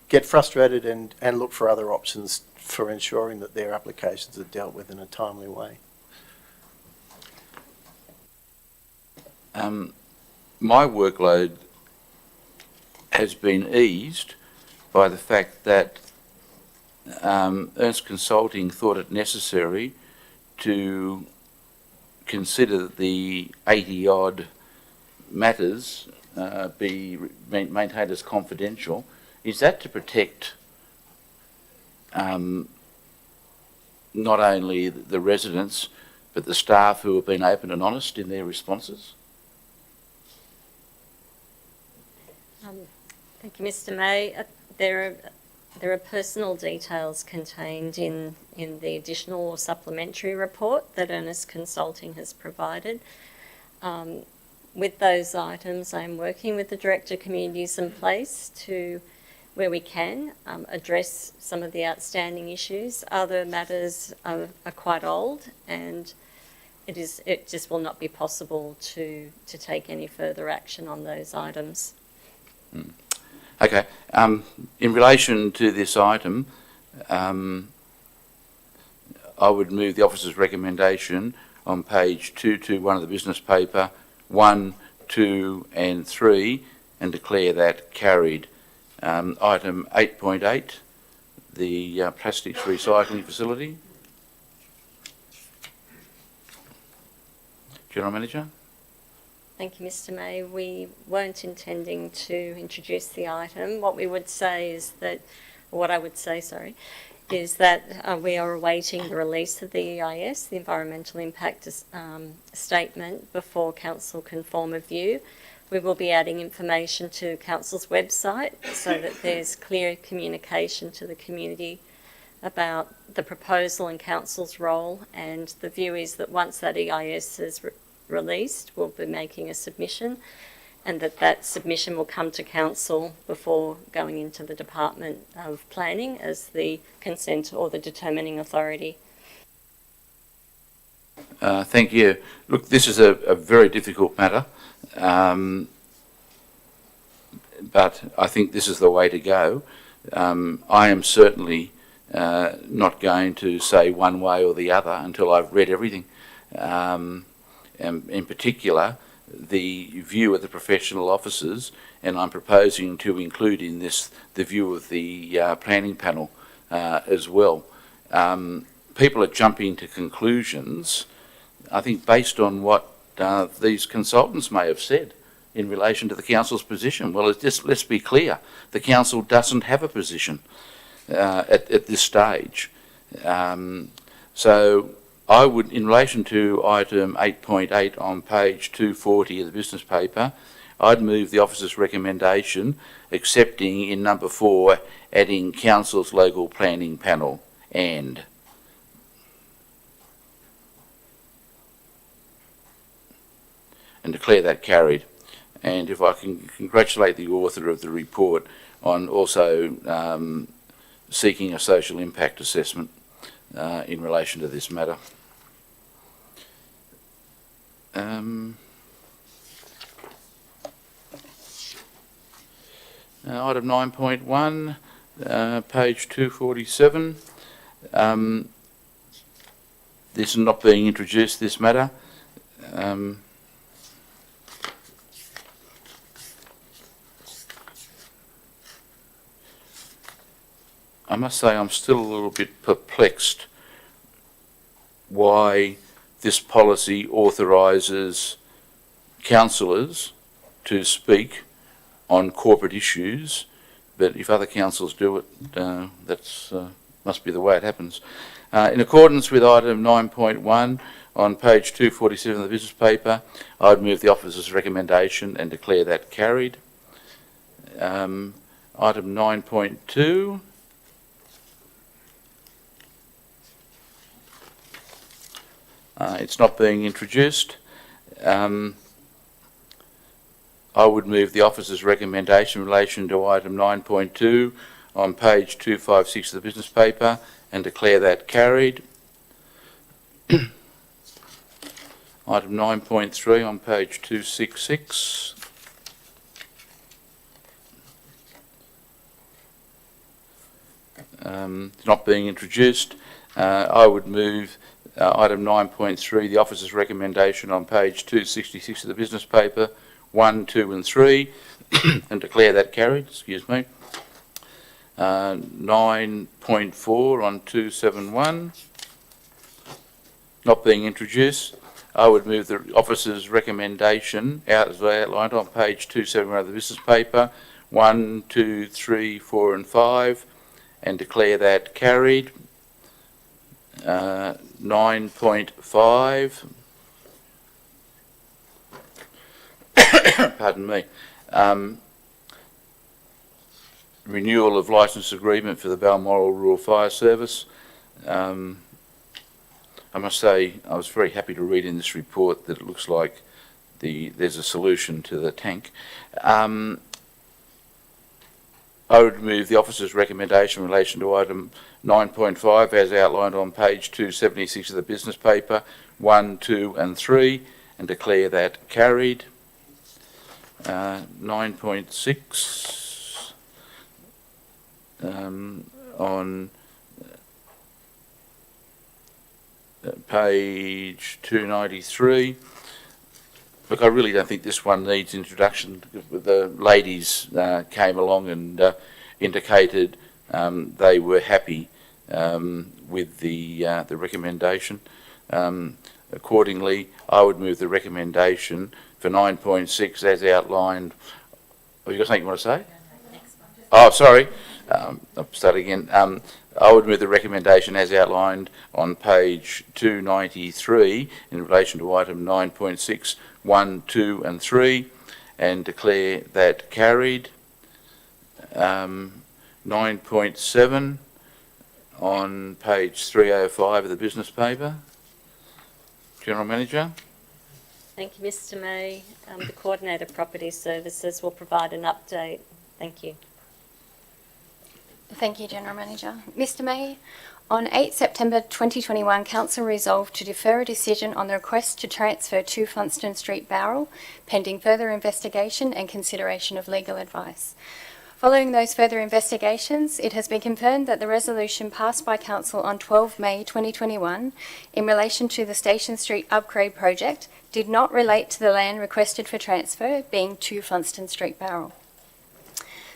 get frustrated and look for other options for ensuring that their applications are dealt with in a timely way. my workload has been eased by the fact that Ernst Consulting thought it necessary to consider the 80-odd matters be maintained as confidential. Is that to protect not only the residents but the staff who have been open and honest in their responses? Thank you, Mr. May. There are personal details contained in the additional or supplementary report that Ernst Consulting has provided. With those items, I'm working with the Director of Communities in place to, where we can, address some of the outstanding issues. Other matters are quite old, and it just will not be possible to take any further action on those items. Okay. In relation to this item, I would move the officer's recommendation on page 221 of the business paper, 1, 2 and 3, and declare that carried. Item 8.8, the plastics recycling facility. General Manager? Thank you, Mr. May. We weren't intending to introduce the item. What I would say, is that we are awaiting the release of the EIS, the Environmental Impact Statement, before Council can form a view. We will be adding information to Council's website so that there's clear communication to the community about the proposal and Council's role, and the view is that once that EIS is released, we'll be making a submission, and that submission will come to Council before going into the Department of Planning as the consent or the determining authority. Thank you. Look, this is a very difficult matter, but I think this is the way to go. I am certainly not going to say one way or the other until I've read everything. In particular, the view of the professional officers, and I'm proposing to include in this the view of the planning panel as well. People are jumping to conclusions, I think, based on what these consultants may have said in relation to the council's position. Well, let's be clear, the council doesn't have a position at this stage. So I would, in relation to item 8.8 on page 240 of the business paper, I'd move the officer's recommendation, accepting in number 4, adding council's local planning panel and declare that carried. And if I can congratulate the author of the report on also seeking a social impact assessment in relation to this matter. Item 9.1, page 247. This is not being introduced, this matter. I must say I'm still a little bit perplexed why this policy authorises councillors to speak on corporate issues, but if other councils do it, that's must be the way it happens. In accordance with item 9.1 on page 247 of the business paper, I would move the officer's recommendation and declare that carried. Item 9.2. It's not being introduced. I would move the officer's recommendation in relation to item 9.2 on page 256 of the business paper and declare that carried. Item 9.3 on page 266. Not being introduced. I would move item 9.3, the officer's recommendation on page 266 of the business paper, 1, 2 and 3 and declare that carried. Excuse me. 9.4 on 271, not being introduced. I would move the officer's recommendation as outlined on page 271 of the business paper, 1, 2, 3, 4 and 5, and declare that carried. 9.5, pardon me, renewal of licence agreement for the Balmoral Rural Fire Service. I must say I was very happy to read in this report that it looks like there's a solution to the tank. I would move the officer's recommendation in relation to item 9.5 as outlined on page 276 of the business paper, 1, 2 and 3, and declare that carried. 9.6 on page 293. Look, I really don't think this one needs introduction. The ladies came along and indicated they were happy with the recommendation. Accordingly, I would move the recommendation for 9.6 as outlined. Have you got something you want to say? Oh, sorry. I'll start again. I would move the recommendation as outlined on page 293 in relation to item 9.6, 1, 2 and 3, and declare that carried. 9.7 on page 305 of the business paper. General Manager. Thank you, Mr. May. The Coordinator Property Services will provide an update. Thank you. Thank you, General Manager. Mr. May, on 8 September 2021, Council resolved to defer a decision on the request to transfer 2 Funston Street Bowral, pending further investigation and consideration of legal advice. Following those further investigations, it has been confirmed that the resolution passed by Council on 12 May 2021 in relation to the Station Street upgrade project did not relate to the land requested for transfer, being 2 Funston Street Bowral.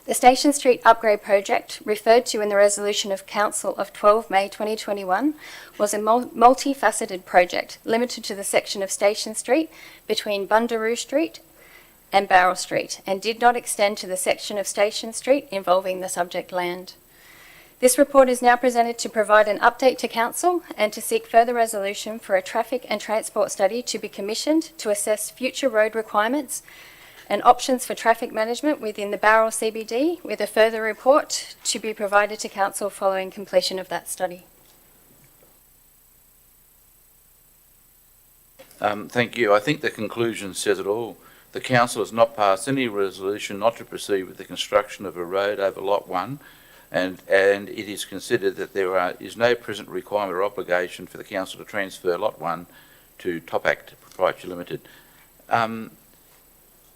The Station Street upgrade project, referred to in the resolution of Council of 12 May 2021, was a multifaceted project limited to the section of Station Street between Bundaroo Street and Barrel Street, and did not extend to the section of Station Street involving the subject land. This report is now presented to provide an update to Council and to seek further resolution for a traffic and transport study to be commissioned to assess future road requirements and options for traffic management within the Barrel CBD, with a further report to be provided to Council following completion of that study. Thank you. I think the conclusion says it all. The Council has not passed any resolution not to proceed with the construction of a road over Lot 1, and it is considered that there is no present requirement or obligation for the Council to transfer Lot 1 to Top Act Proprietary Limited.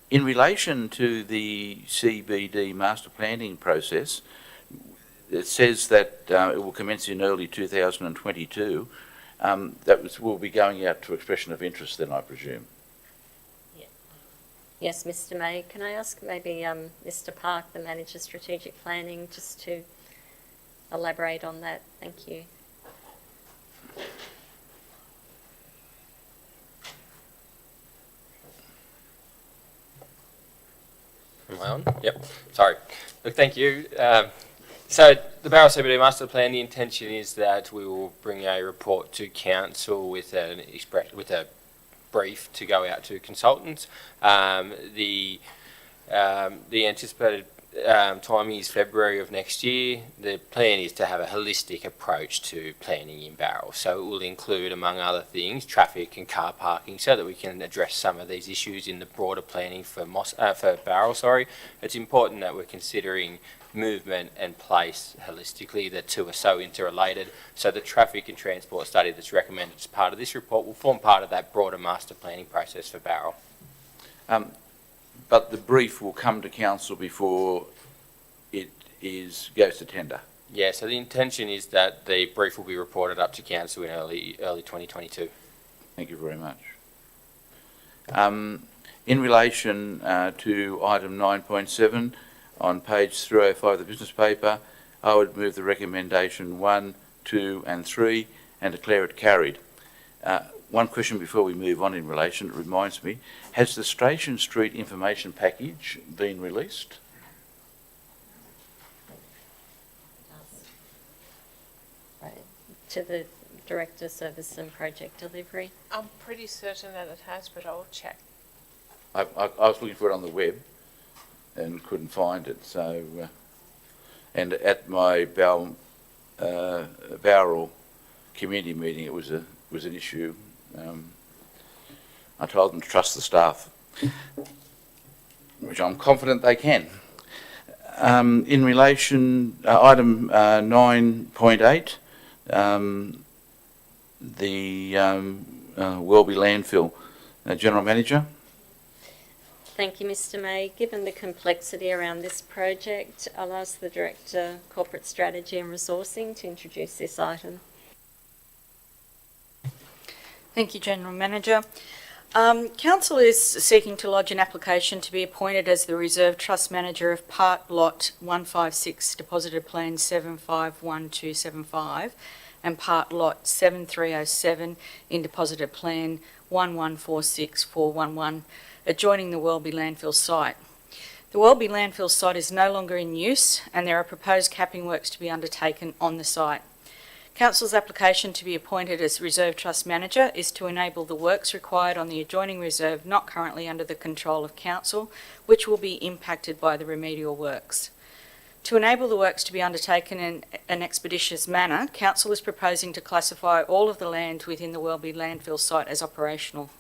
In relation to the CBD master planning process, it says that it will commence in early 2022. Will be going out to expression of interest then, I presume. Yeah. Yes, Mr. May. Can I ask maybe Mr. Park, the Manager Strategic Planning, just to elaborate on that? Thank you. Am I on? Yep. Sorry. Look, thank you. So the Barrel CBD Master Plan, the intention is that we will bring a report to Council with a brief to go out to consultants. The anticipated timing is February of next year. The plan is to have a holistic approach to planning in Barrel. So it will include, among other things, traffic and car parking, so that we can address some of these issues in the broader planning for Barrel. It's important that we're considering movement and place holistically. The two are so interrelated. So the traffic and transport study that's recommended as part of this report will form part of that broader master planning process for Barrel. But the brief will come to Council before it goes to tender. Yeah, so the intention is that the brief will be reported up to Council in early 2022. Thank you very much. In relation to item 9.7 on page 305 of the business paper, I would move the recommendation 1, 2 and 3 and declare it carried. One question before we move on in relation, it reminds me, has the Station Street information package been released? To the Director, Service and Project Delivery. I'm pretty certain that it has, but I'll check. I was looking for it on the web and couldn't find it. So, and at my Bowral community meeting, it was an issue. I told them to trust the staff, which I'm confident they can. In relation, item 9.8, the Welby Landfill. General Manager. Thank you, Mr. May. Given the complexity around this project, I'll ask the Director, Corporate Strategy and Resourcing to introduce this item. Thank you, General Manager. Council is seeking to lodge an application to be appointed as the Reserve Trust Manager of Part Lot 156 Deposited Plan 751275 and Part Lot 7307 in Deposited Plan 1146411 adjoining the Welby landfill site. The Welby landfill site is no longer in use and there are proposed capping works to be undertaken on the site. Council's application to be appointed as Reserve Trust Manager is to enable the works required on the adjoining reserve not currently under the control of Council, which will be impacted by the remedial works. To enable the works to be undertaken in an expeditious manner, Council is proposing to classify all of the land within the Welby landfill site as operational.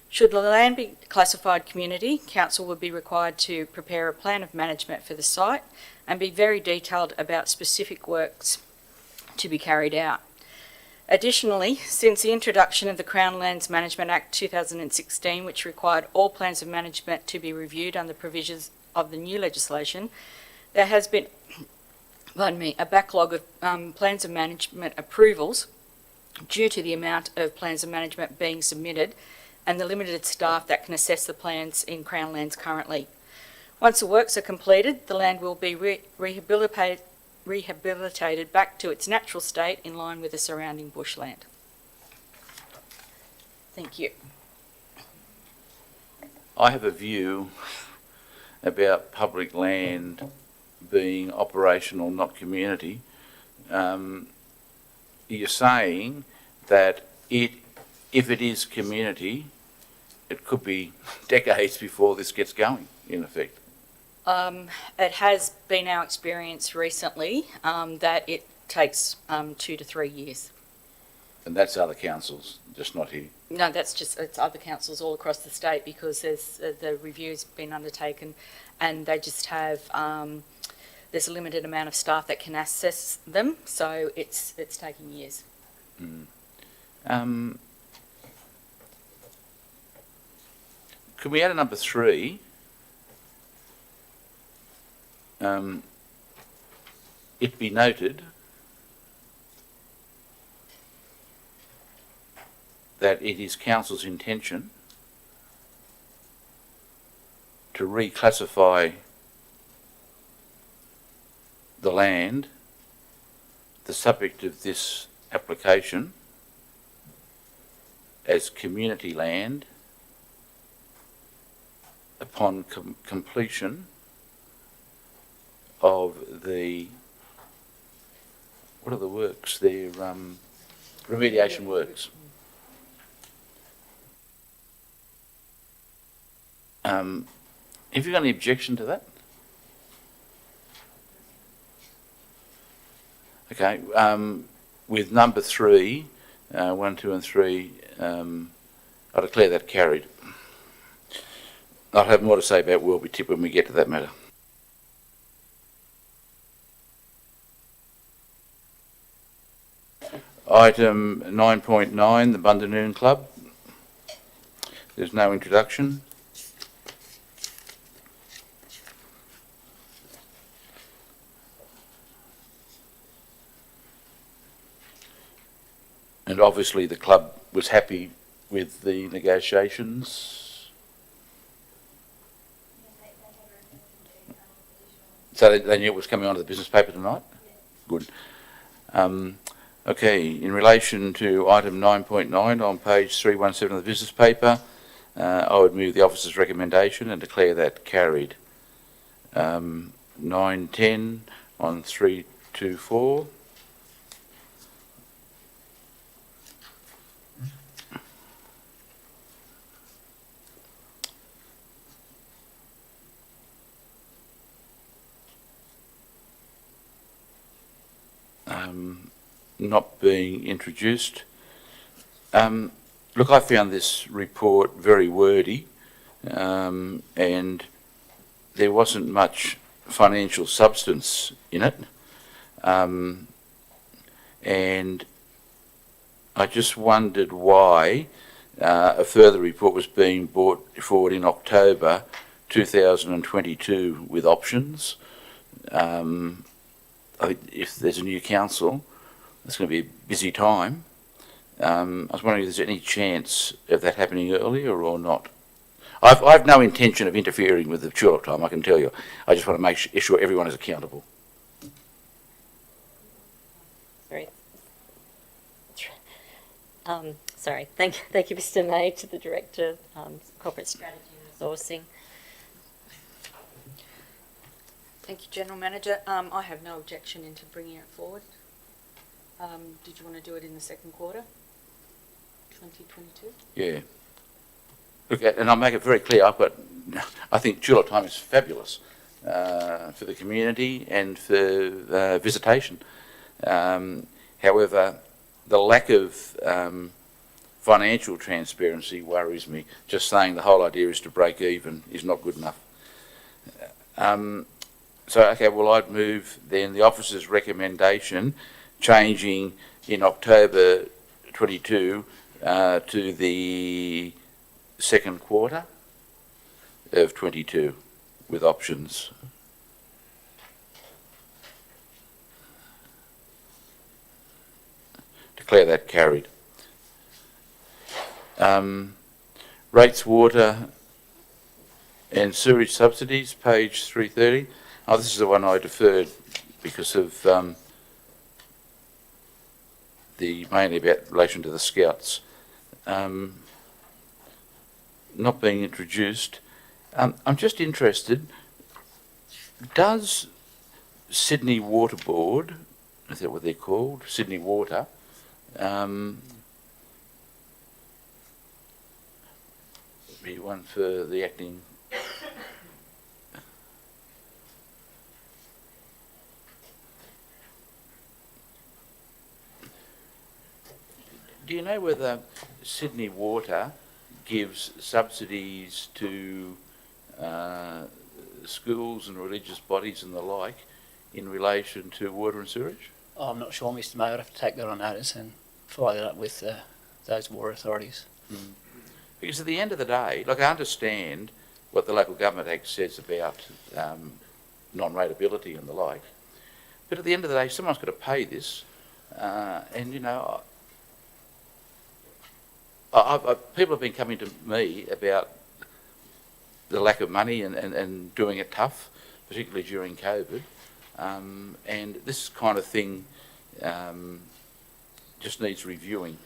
Should the land be classified community, Council would be required to prepare a plan of management for the site and be very detailed about specific works to be carried out. Additionally, since the introduction of the Crown Lands Management Act 2016, which required all plans of management to be reviewed under provisions of the new legislation, there has been a backlog of plans of management approvals due to the amount of plans of management being submitted and the limited staff that can assess the plans in Crown Lands currently. Once the works are completed, the land will be rehabilitated back to its natural state in line with the surrounding bushland. Thank you. I have a view about public land being operational, not community. You're saying that if it is community, it could be decades before this gets going, in effect. It has been our experience recently that it takes 2 to 3 years. And that's other councils, just not here. No, it's other councils all across the state because there's the review's been undertaken and they just have, there's a limited amount of staff that can assess them, so it's taking years. Can we add a number 3? It be noted that it is Council's intention to reclassify the land, the subject of this application, as community land upon completion of the, what are the works? They're remediation works. Have you got any objection to that? Okay, with number 3, 1, 2 and 3, I declare that carried. I'll have more to say about Welby Tip when we get to that matter. Item 9.9, the Bundanoon Club. There's no introduction. And obviously the club was happy with the negotiations. So they knew it was coming onto the business paper tonight? Good. Okay, in relation to item 9.9 on page 317 of the business paper, I would move the officer's recommendation and declare that carried. 9.10 on 324. Not being introduced. Look, I found this report very wordy, and there wasn't much financial substance in it, and I just wondered why a further report was being brought forward in October 2022 with options. If there's a new council, it's going to be a busy time. I was wondering if there's any chance of that happening earlier or not. I've no intention of interfering with the tulip time, I can tell you. I just want to make sure everyone is accountable. Sorry. Thank you, Mr. May, to the Director of Corporate Strategy and Resourcing. Thank you, General Manager. I have no objection into bringing it forward. Did you want to do it in the second quarter, 2022? Yeah. Look, and I'll make it very clear, I think tulip time is fabulous for the community and for visitation. However, the lack of financial transparency worries me. Just saying the whole idea is to break even is not good enough. Okay, well, I'd move then the officer's recommendation changing in October 22 to the second quarter of 22 with options. Declare that carried. Rates, water and sewage subsidies, page 330. Oh, this is the one I deferred because of mainly about relation to the Scouts. Not being introduced. I'm just interested, does Sydney Water Board, is that what they're called, Sydney Water, be one for the acting. Do you know whether Sydney Water gives subsidies to schools and religious bodies and the like in relation to water and sewerage? Oh, I'm not sure, Mr. Mayor. I'd have to take that on notice and follow that up with those water authorities. Mm. Because at the end of the day, like, I understand what the Local Government Act says about non-rateability and the like, but at the end of the day, someone's got to pay this, and you know, people have been coming to me about the lack of money and doing it tough, particularly during COVID, and this kind of thing just needs reviewing.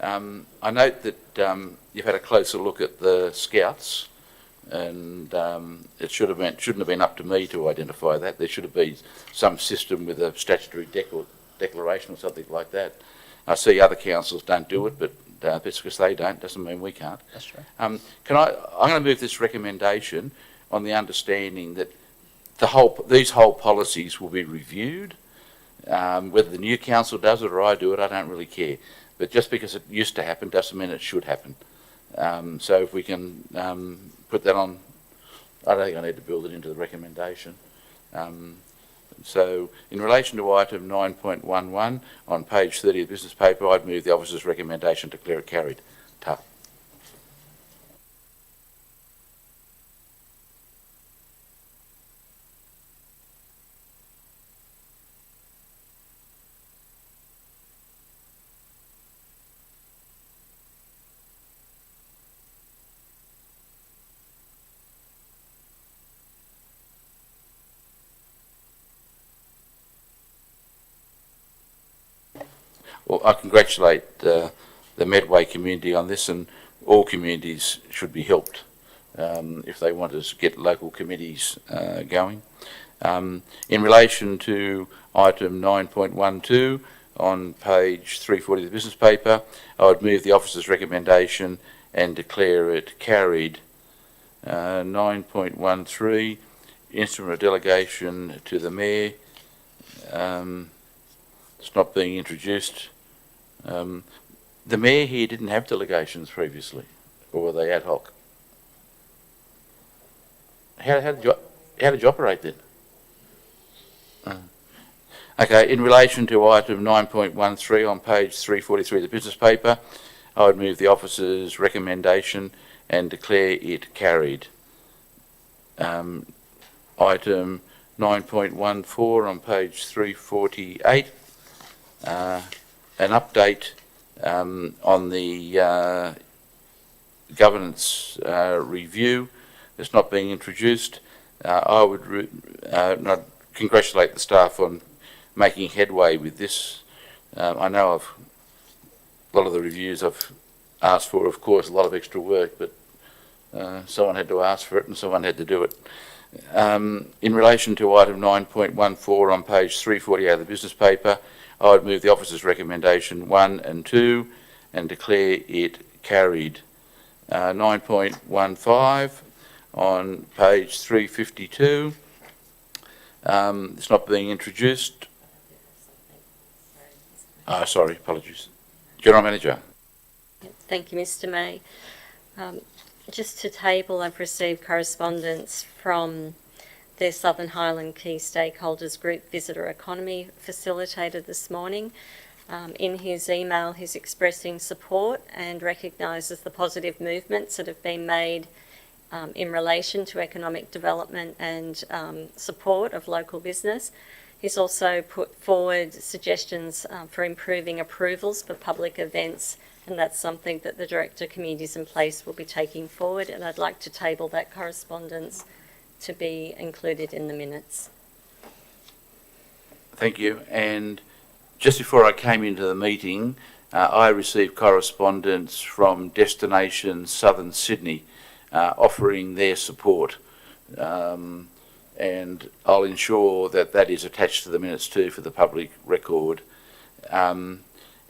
I note that you've had a closer look at the Scouts, and it shouldn't have been up to me to identify that. There should have been some system with a statutory declaration or something like that. I see other councils don't do it, but just because they don't doesn't mean we can't. That's true. I'm going to move this recommendation on the understanding that these whole policies will be reviewed. Whether the new council does it or I do it, I don't really care. But just because it used to happen doesn't mean it should happen. So if we can put that on, I don't think I need to build it into the recommendation. So in relation to item 9.11 on page 30 of the business paper, I'd move the officer's recommendation to declare it carried. Ta. well, I congratulate the Medway community on this, and all communities should be helped if they want to get local committees going. In relation to item 9.12 on page 340 of the business paper, I would move the officer's recommendation and declare it carried. 9.13, instrument of delegation to the Mayor. It's not being introduced. The Mayor here didn't have delegations previously, or were they ad hoc? How did you operate then? Okay, in relation to item 9.13 on page 343 of the business paper, I would move the officer's recommendation and declare it carried. Item 9.14 on page 348, an update on the governance review. It's not being introduced. I would not congratulate the staff on making headway with this. I know a lot of the reviews I've asked for, of course, a lot of extra work, but someone had to ask for it and someone had to do it. In relation to item 9.14 on page 348 of the business paper, I would move the officer's recommendation 1 and 2 and declare it carried. 9.15 on page 352, it's not being introduced. Sorry, apologies. General Manager. Thank you, Mr. May. Just to table, I've received correspondence from the Southern Highland Key Stakeholders Group Visitor Economy Facilitator this morning. In his email, he's expressing support and recognises the positive movements that have been made in relation to economic development and support of local business. He's also put forward suggestions for improving approvals for public events, and that's something that the Director Committees in place will be taking forward, and I'd like to table that correspondence to be included in the minutes. Thank you. And just before I came into the meeting, I received correspondence from Destination Southern Sydney offering their support. And I'll ensure that that is attached to the minutes too for the public record. In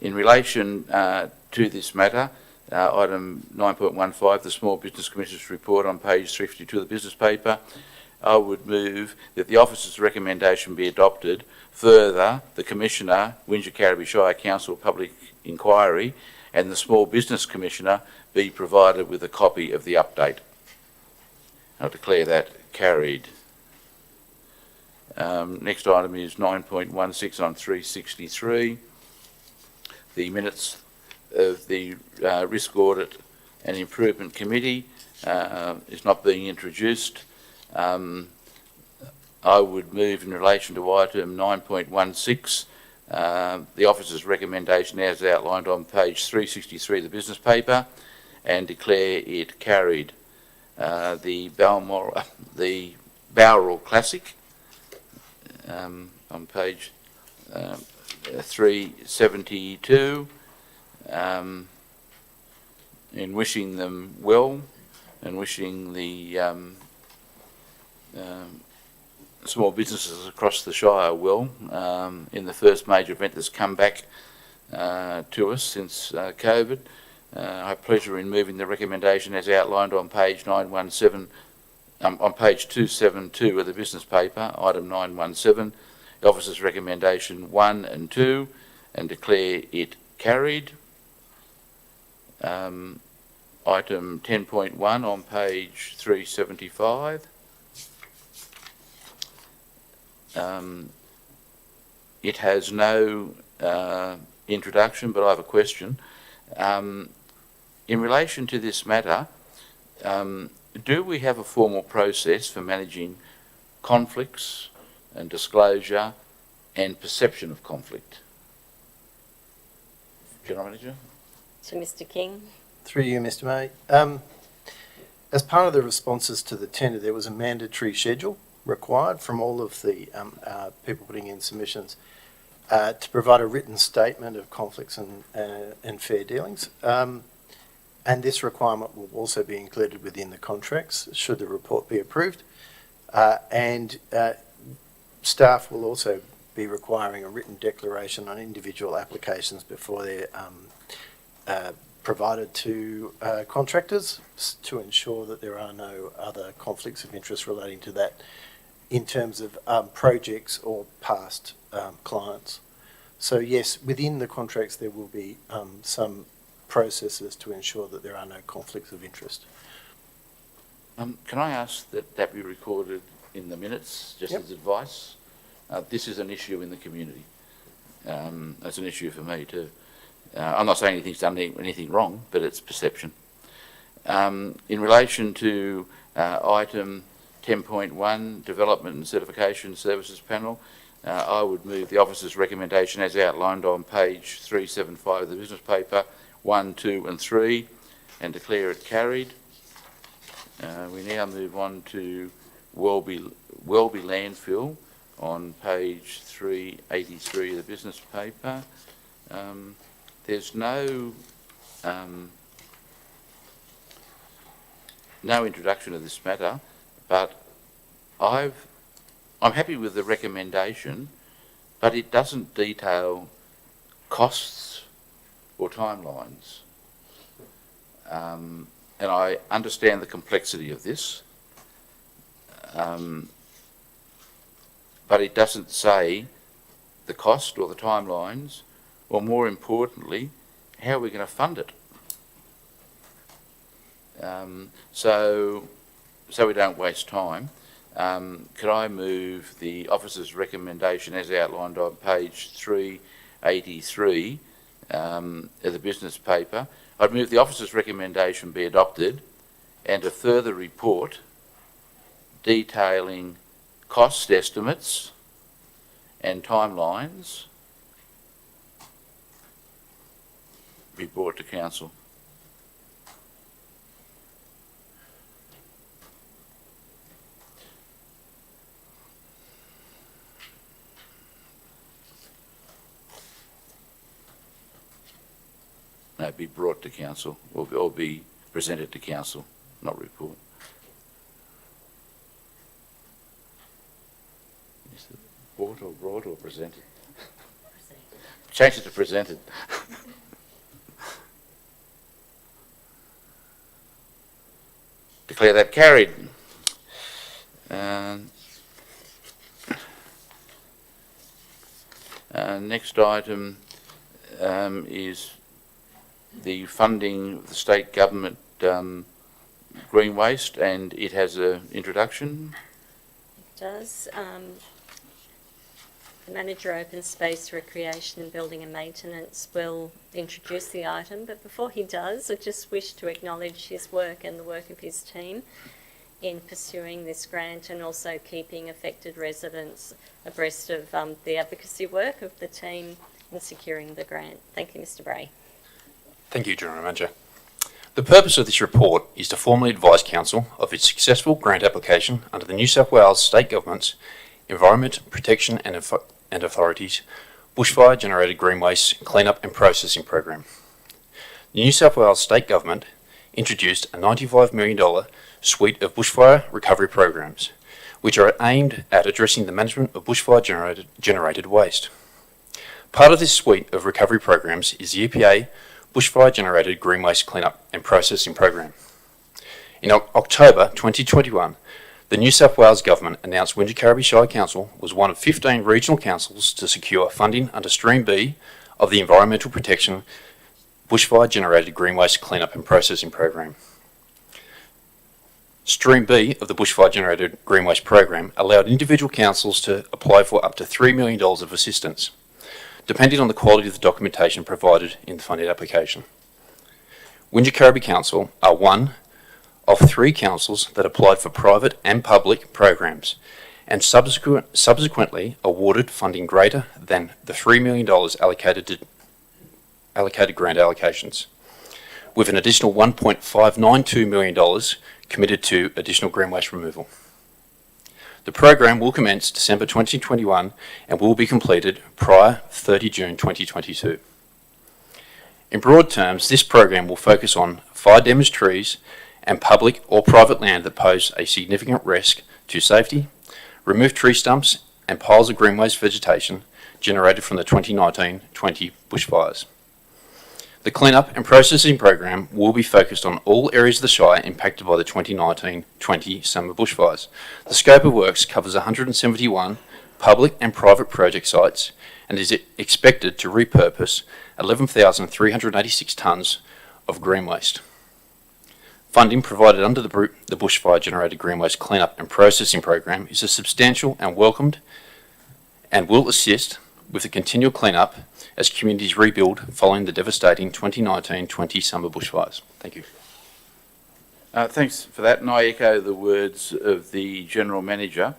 relation to this matter, item 9.15, the Small Business Commissioner's report on page 352 of the business paper, I would move that the officer's recommendation be adopted. Further, the Commissioner, Windsor-Carriby Shire Council Public Inquiry, and the Small Business Commissioner be provided with a copy of the update. I'll declare that carried. Next item is 9.16 on 363. The minutes of the Risk Audit and Improvement Committee is not being introduced. I would move in relation to item 9.16, the officer's recommendation as outlined on page 363 of the business paper, and declare it carried. The Bowral Classic on page 372, in wishing them well and wishing the small businesses across the Shire well in the first major event that's come back to us since COVID. I have pleasure in moving the recommendation as outlined on page 917, on page 272 of the business paper, item 917, the officer's recommendation 1 and 2, and declare it carried. Item 10.1 on page 375. It has no introduction, but I have a question. In relation to this matter, do we have a formal process for managing conflicts and disclosure and perception of conflict? General Manager? To Mr. King. Through you, Mr. May. As part of the responses to the tender, there was a mandatory schedule required from all of the people putting in submissions. to provide a written statement of conflicts and fair dealings. And this requirement will also be included within the contracts should the report be approved. And staff will also be requiring a written declaration on individual applications before they're provided to contractors to ensure that there are no other conflicts of interest relating to that in terms of projects or past clients. So yes, within the contracts there will be some processes to ensure that there are no conflicts of interest. Can I ask that that be recorded in the minutes, just as advice? This is an issue in the community. It's an issue for me too. I'm not saying anything's done anything wrong, but it's perception. In relation to item 10.1, Development and Certification Services Panel, I would move the officer's recommendation as outlined on page 375 of the business paper, 1, 2 and 3, and declare it carried. We now move on to Welby Landfill on page 383 of the business paper. There's no introduction of this matter, but I'm happy with the recommendation, but it doesn't detail costs or timelines. And I understand the complexity of this, but it doesn't say the cost or the timelines, or more importantly, how are we going to fund it? So we don't waste time. Could I move the officer's recommendation as outlined on page 383 of the business paper? I'd move the officer's recommendation be adopted and a further report detailing cost estimates and timelines be brought to council. No, be brought to council or be presented to council, not report. Is it brought or presented? Change it to presented. Declare that carried. Next item is the funding of the state government green waste, and it has an introduction. It does. The Manager Open Space, Recreation and Building and Maintenance will introduce the item, but before he does, I just wish to acknowledge his work and the work of his team in pursuing this grant and also keeping affected residents abreast of the advocacy work of the team in securing the grant. Thank you, Mr. Bray. Thank you, General Manager. The purpose of this report is to formally advise Council of its successful grant application under the New South Wales State Government's Environment Protection and Authority's Bushfire Generated Green Waste Cleanup and Processing Program. The New South Wales State Government introduced a $95 million suite of bushfire recovery programs, which are aimed at addressing the management of bushfire generated waste. Part of this suite of recovery programs is the EPA Bushfire Generated Green Waste Cleanup and Processing Program. In October 2021, the New South Wales Government announced Wingecarribee Shire Council was one of 15 regional councils to secure funding under Stream B of the Environmental Protection Bushfire Generated Green Waste Cleanup and Processing Program. Stream B of the Bushfire Generated Green Waste Program allowed individual councils to apply for up to $3 million of assistance, depending on the quality of the documentation provided in the funded application. Wingecarribee Council are one of 3 councils that applied for private and public programs and subsequently awarded funding greater than the $3 million allocated grant allocations, with an additional $1.592 million committed to additional green waste removal. The program will commence December 2021 and will be completed prior 30 June 2022. In broad terms, this program will focus on fire damaged trees and public or private land that pose a significant risk to safety, remove tree stumps and piles of green waste vegetation generated from the 2019-20 bushfires. The cleanup and processing program will be focused on all areas of the Shire impacted by the 2019-20 summer bushfires. The scope of works covers 171 public and private project sites and is expected to repurpose 11,386 tonnes of green waste. Funding provided under the bushfire generated green waste cleanup and processing program is a substantial and welcomed and will assist with the continual cleanup as communities rebuild following the devastating 2019-20 summer bushfires. Thank you. Thanks for that, and I echo the words of the General Manager,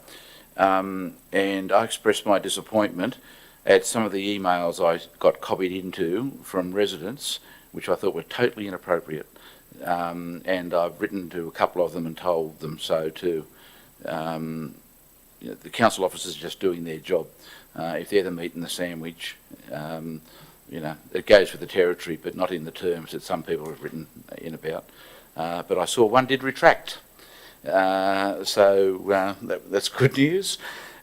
and I express my disappointment at some of the emails I got copied into from residents, which I thought were totally inappropriate, and I've written to a couple of them and told them so too. The council officers are just doing their job. If they're the meat and the sandwich, it goes with the territory, but not in the terms that some people have written in about. But I saw one did retract, so that's good news.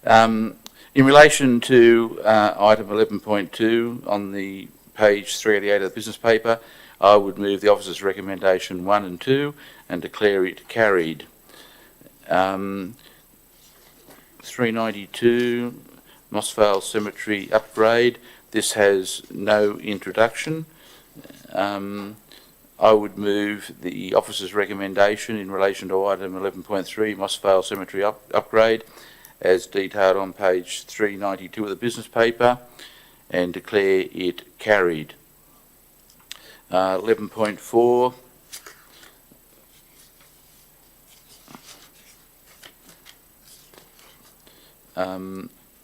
In relation to item 11.2 on the page 388 of the business paper, I would move the officer's recommendation 1 and 2 and declare it carried. 392, Mossvale Cemetery upgrade. This has no introduction. I would move the officer's recommendation in relation to item 11.3, Mossvale Cemetery upgrade, as detailed on page 392 of the business paper, and declare it carried. 11.4,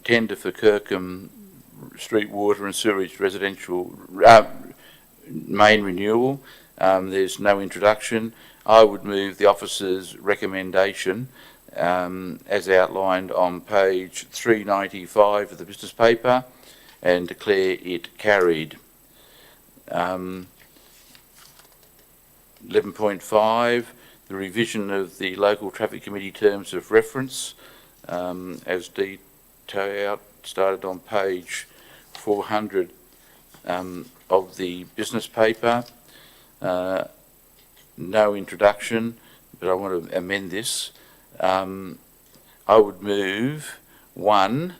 tender for Kirkham Street Water and Sewerage Residential main renewal. There's no introduction. I would move the officer's recommendation as outlined on page 395 of the business paper and declare it carried. 11.5, the revision of the local traffic committee terms of reference as detailed, started on page 400 of the business paper. No introduction, but I want to amend this. I would move 1,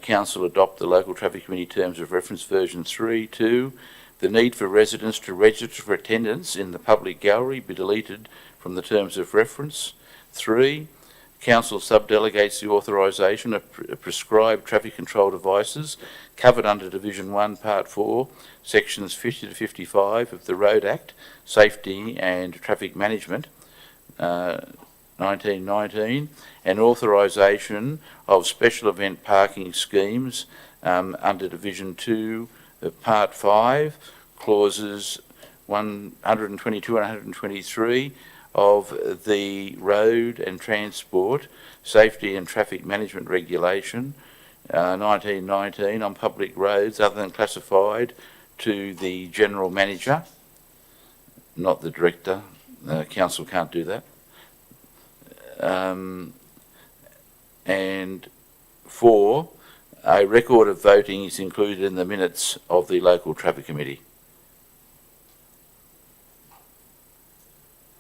Council adopt the local traffic committee terms of reference version 3. 2, the need for residents to register for attendance in the public gallery be deleted from the terms of reference. 3, Council subdelegates the authorisation of prescribed traffic control devices covered under Division 1, Part 4, Sections 50 to 55 of the Road Act, Safety and Traffic Management, 1919, and authorisation of special event parking schemes under Division 2 of Part 5, Clauses 122 and 123 of the Road and Transport Safety and Traffic Management Regulation 1919 on public roads other than classified to the General Manager, not the Director. Council can't do that. And 4, a record of voting is included in the minutes of the local traffic committee.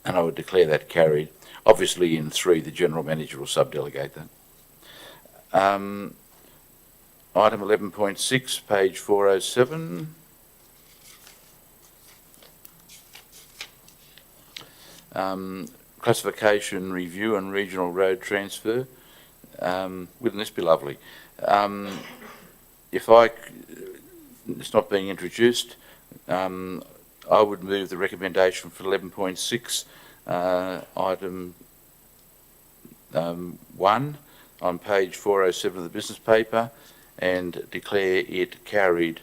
And I would declare that carried. Obviously in 3, the General Manager will subdelegate that. Item 11.6, page 407. Classification review and regional road transfer. Wouldn't this be lovely? It's not being introduced, I would move the recommendation for 11.6, item 1 on page 407 of the business paper and declare it carried.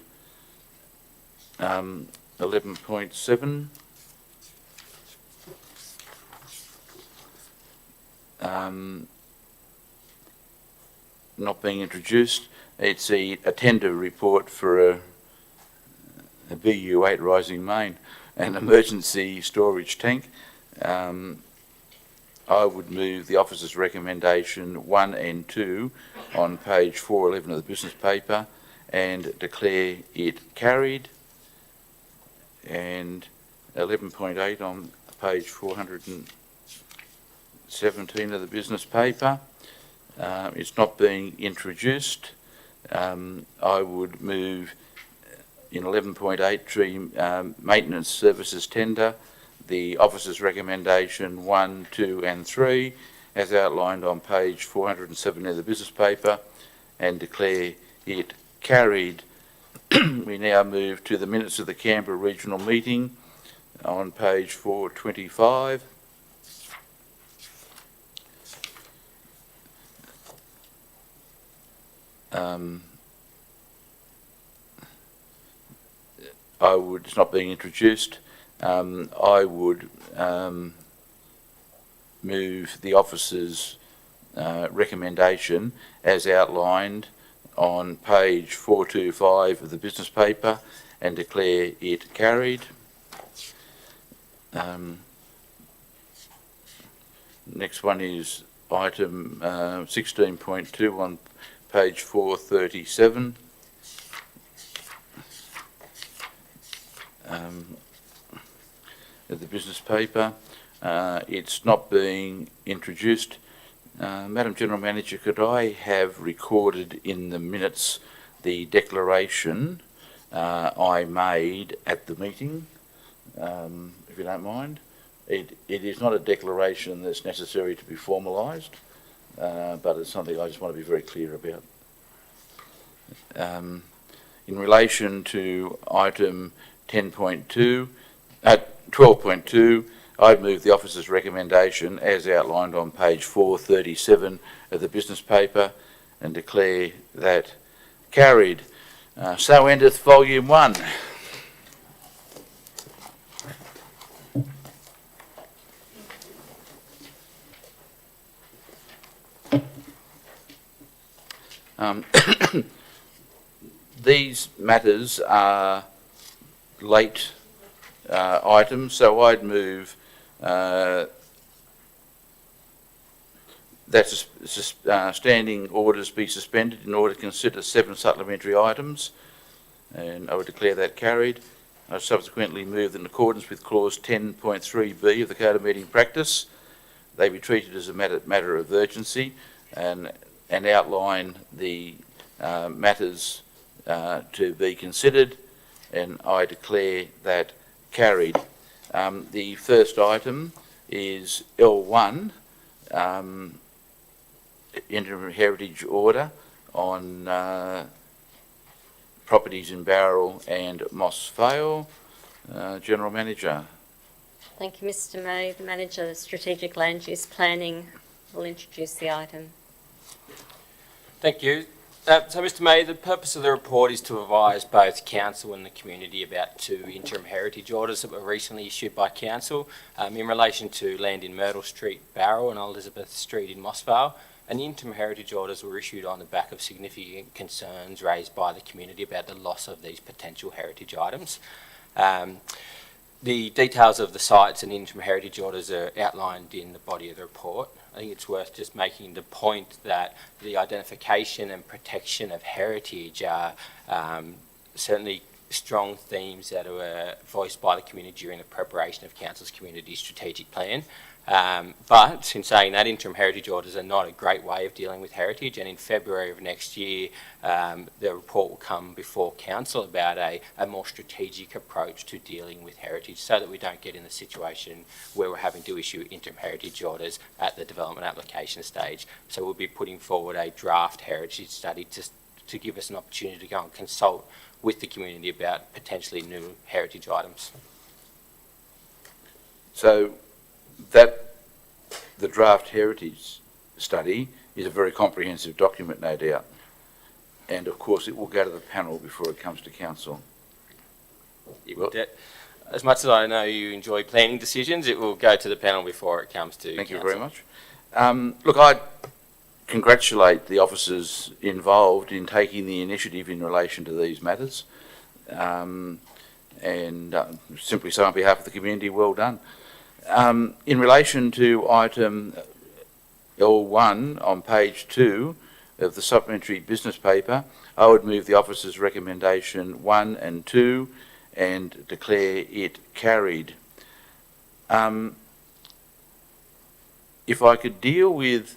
11.7, not being introduced. It's a tender report for a BU8 rising main, an emergency storage tank. I would move the officer's recommendation 1 and 2 on page 411 of the business paper and declare it carried, and 11.8 on page 417 of the business paper. It's not being introduced. I would move in 11.8 tree maintenance services tender, the officer's recommendation 1, 2 and 3 as outlined on page 407 of the business paper and declare it carried. We now move to the minutes of the Canberra Regional Meeting on page 425. It's not being introduced. I would move the officer's recommendation as outlined on page 425 of the business paper and declare it carried. Next one is item 16.2 on page 437. Of the business paper. It's not being introduced. Madam General Manager, could I have recorded in the minutes the declaration I made at the meeting, if you don't mind? It is not a declaration that's necessary to be formalised, but it's something I just want to be very clear about. In relation to item 10.2, at 12.2, I'd move the officer's recommendation as outlined on page 437 of the business paper and declare that carried. So endeth volume 1. These matters are late items, so I'd move that standing orders be suspended in order to consider 7 supplementary items, and I would declare that carried. I subsequently move in accordance with clause 10.3b of the Code of Meeting Practice, they be treated as a matter of urgency and outline the matters to be considered, and I declare that carried. The first item is L1, interim heritage order on properties in Bowral and Mossvale. General Manager. Thank you, Mr. May. The Manager of Strategic Land Use Planning will introduce the item. Thank you. So, Mr. May, the purpose of the report is to advise both Council and the community about 2 interim heritage orders that were recently issued by Council in relation to land in Myrtle Street, Bowral, and Elizabeth Street in Mossvale. And the interim heritage orders were issued on the back of significant concerns raised by the community about the loss of these potential heritage items. The details of the sites and interim heritage orders are outlined in the body of the report. I think it's worth just making the point that the identification and protection of heritage are certainly strong themes that were voiced by the community during the preparation of Council's community strategic plan. But in saying that, interim heritage orders are not a great way of dealing with heritage, and in February of next year the report will come before Council about a more strategic approach to dealing with heritage, so that we don't get in the situation where we're having to issue interim heritage orders at the development application stage. So we'll be putting forward a draft heritage study to give us an opportunity to go and consult with the community about potentially new heritage items. So that the draft heritage study is a very comprehensive document, no doubt, and of course it will go to the panel before it comes to Council. As much as I know you enjoy planning decisions, it will go to the panel before it comes to Thank Council. you very much. Look, I congratulate the officers involved in taking the initiative in relation to these matters. Simply say on behalf of the community, well done. In relation to item L1 on page 2 of the supplementary business paper, I would move the officer's recommendation 1 and 2 and declare it carried. If I could deal with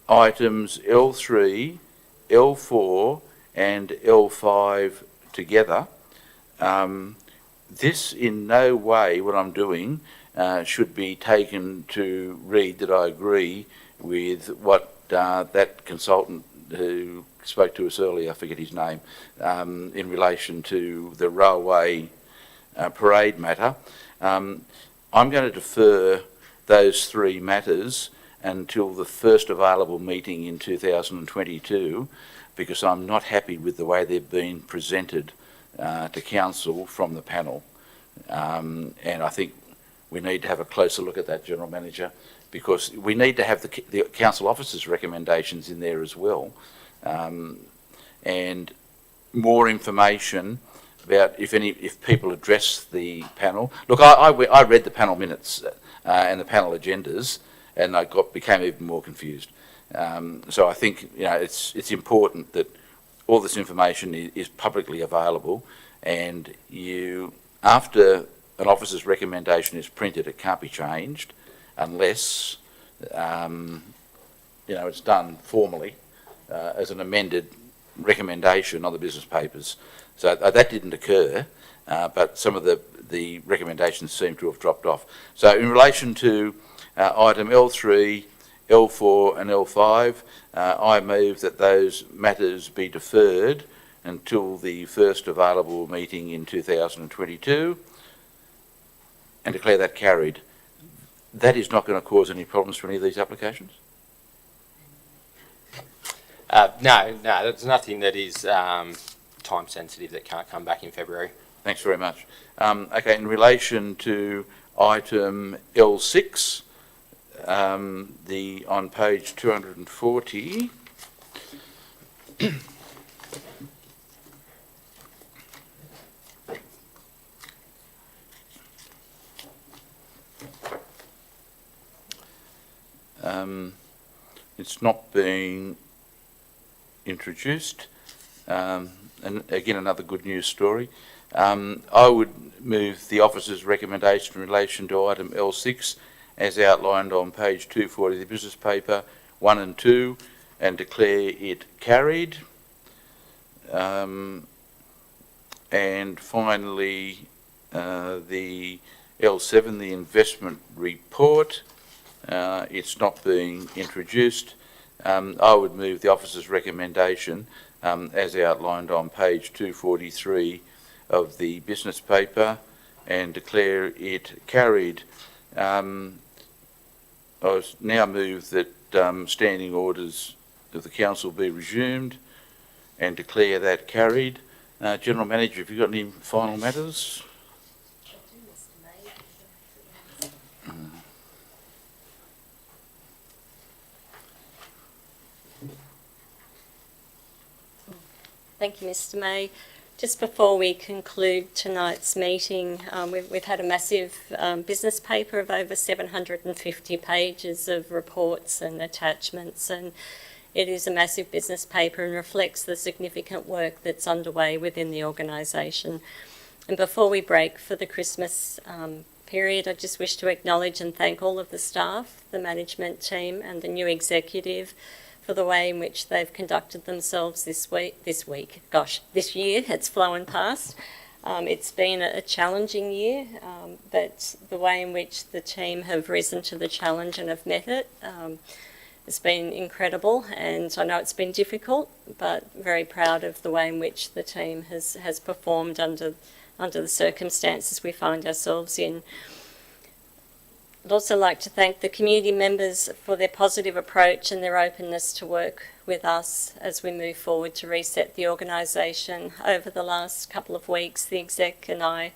items L3, L4 and L5 together, this in no way, what I'm doing, should be taken to read that I agree with what that consultant who spoke to us earlier, I forget his name, in relation to the railway parade matter. I'm going to defer those three matters until the first available meeting in 2022, because I'm not happy with the way they've been presented to council from the panel. And I think we need to have a closer look at that, General Manager, because we need to have the council officers' recommendations in there as well, and more information about if people address the panel. Look, I read the panel minutes and the panel agendas, and I became even more confused. So I think it's important that all this information is publicly available, and after an officer's recommendation is printed, it can't be changed unless it's done formally as an amended recommendation on the business papers. So that didn't occur, but some of the recommendations seem to have dropped off. So in relation to item L3, L4 and L5, I move that those matters be deferred until the first available meeting in 2022 and declare that carried. That is not going to cause any problems for any of these applications? No, there's nothing that is time sensitive that can't come back in February. Thanks very much. Okay, in relation to item L6, on page 240, it's not being introduced, and again another good news story. I would move the officer's recommendation in relation to item L6 as outlined on page 240 of the business paper 1 and 2 and declare it carried. And finally the L7, the investment report, it's not being introduced. I would move the officer's recommendation as outlined on page 243 of the business paper and declare it carried. I now move that standing orders of the council be resumed and declare that carried. General Manager, have you got any final matters? Thank you, Mr. May. Just before we conclude tonight's meeting, we've had a massive business paper of over 750 pages of reports and attachments, and it is a massive business paper and reflects the significant work that's underway within the organisation. And before we break for the Christmas period, I just wish to acknowledge and thank all of the staff, the management team and the new executive for the way in which they've conducted themselves this year. It's flown past. It's been a challenging year, but the way in which the team have risen to the challenge and have met it has been incredible, and I know it's been difficult, but very proud of the way in which the team has performed under the circumstances we find ourselves in. I'd also like to thank the community members for their positive approach and their openness to work with us as we move forward to reset the organisation. Over the last couple of weeks, the exec and I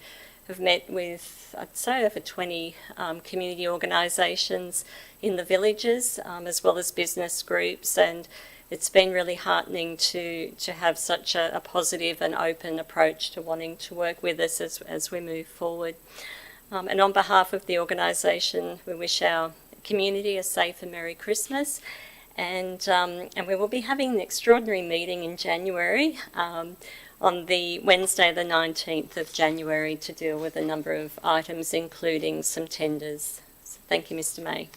have met with, I'd say, over 20 community organisations in the villages, as well as business groups, and it's been really heartening to have such a positive and open approach to wanting to work with us as we move forward. And on behalf of the organisation, we wish our community a safe and Merry Christmas. And we will be having an extraordinary meeting in January, on the Wednesday the 19th of January, to deal with a number of items, including some tenders. So thank you, Mr. May.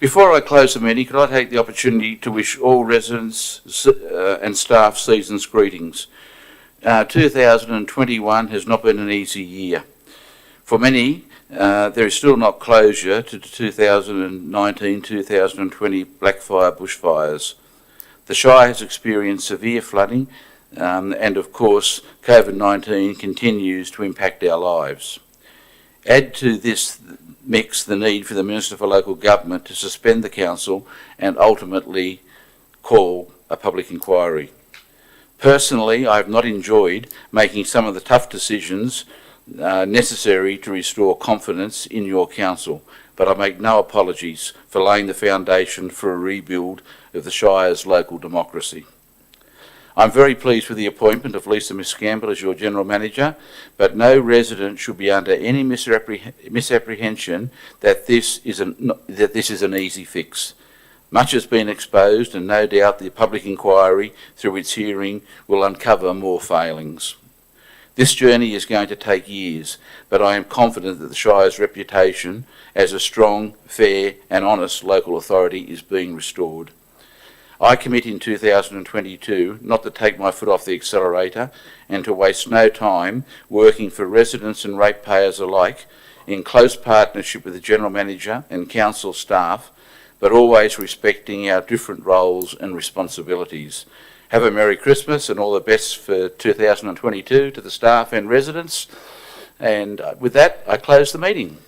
Before I close the meeting, could I take the opportunity to wish all residents and staff season's greetings. 2021 has not been an easy year. For many, there is still not closure to the 2019-2020 Blackfire bushfires. The Shire has experienced severe flooding, and of course COVID-19 continues to impact our lives. Add to this mix the need for the Minister for Local Government to suspend the council and ultimately call a public inquiry. Personally, I have not enjoyed making some of the tough decisions necessary to restore confidence in your council, but I make no apologies for laying the foundation for a rebuild of the Shire's local democracy. I'm very pleased with the appointment of Lisa Miscamble as your General Manager, but no resident should be under any misapprehension that this is an easy fix. Much has been exposed, and no doubt the public inquiry through its hearing will uncover more failings. This journey is going to take years, but I am confident that the Shire's reputation as a strong, fair and honest local authority is being restored. I commit in 2022 not to take my foot off the accelerator and to waste no time working for residents and ratepayers alike in close partnership with the General Manager and Council staff, but always respecting our different roles and responsibilities. Have a Merry Christmas and all the best for 2022 to the staff and residents. And with that, I close the meeting.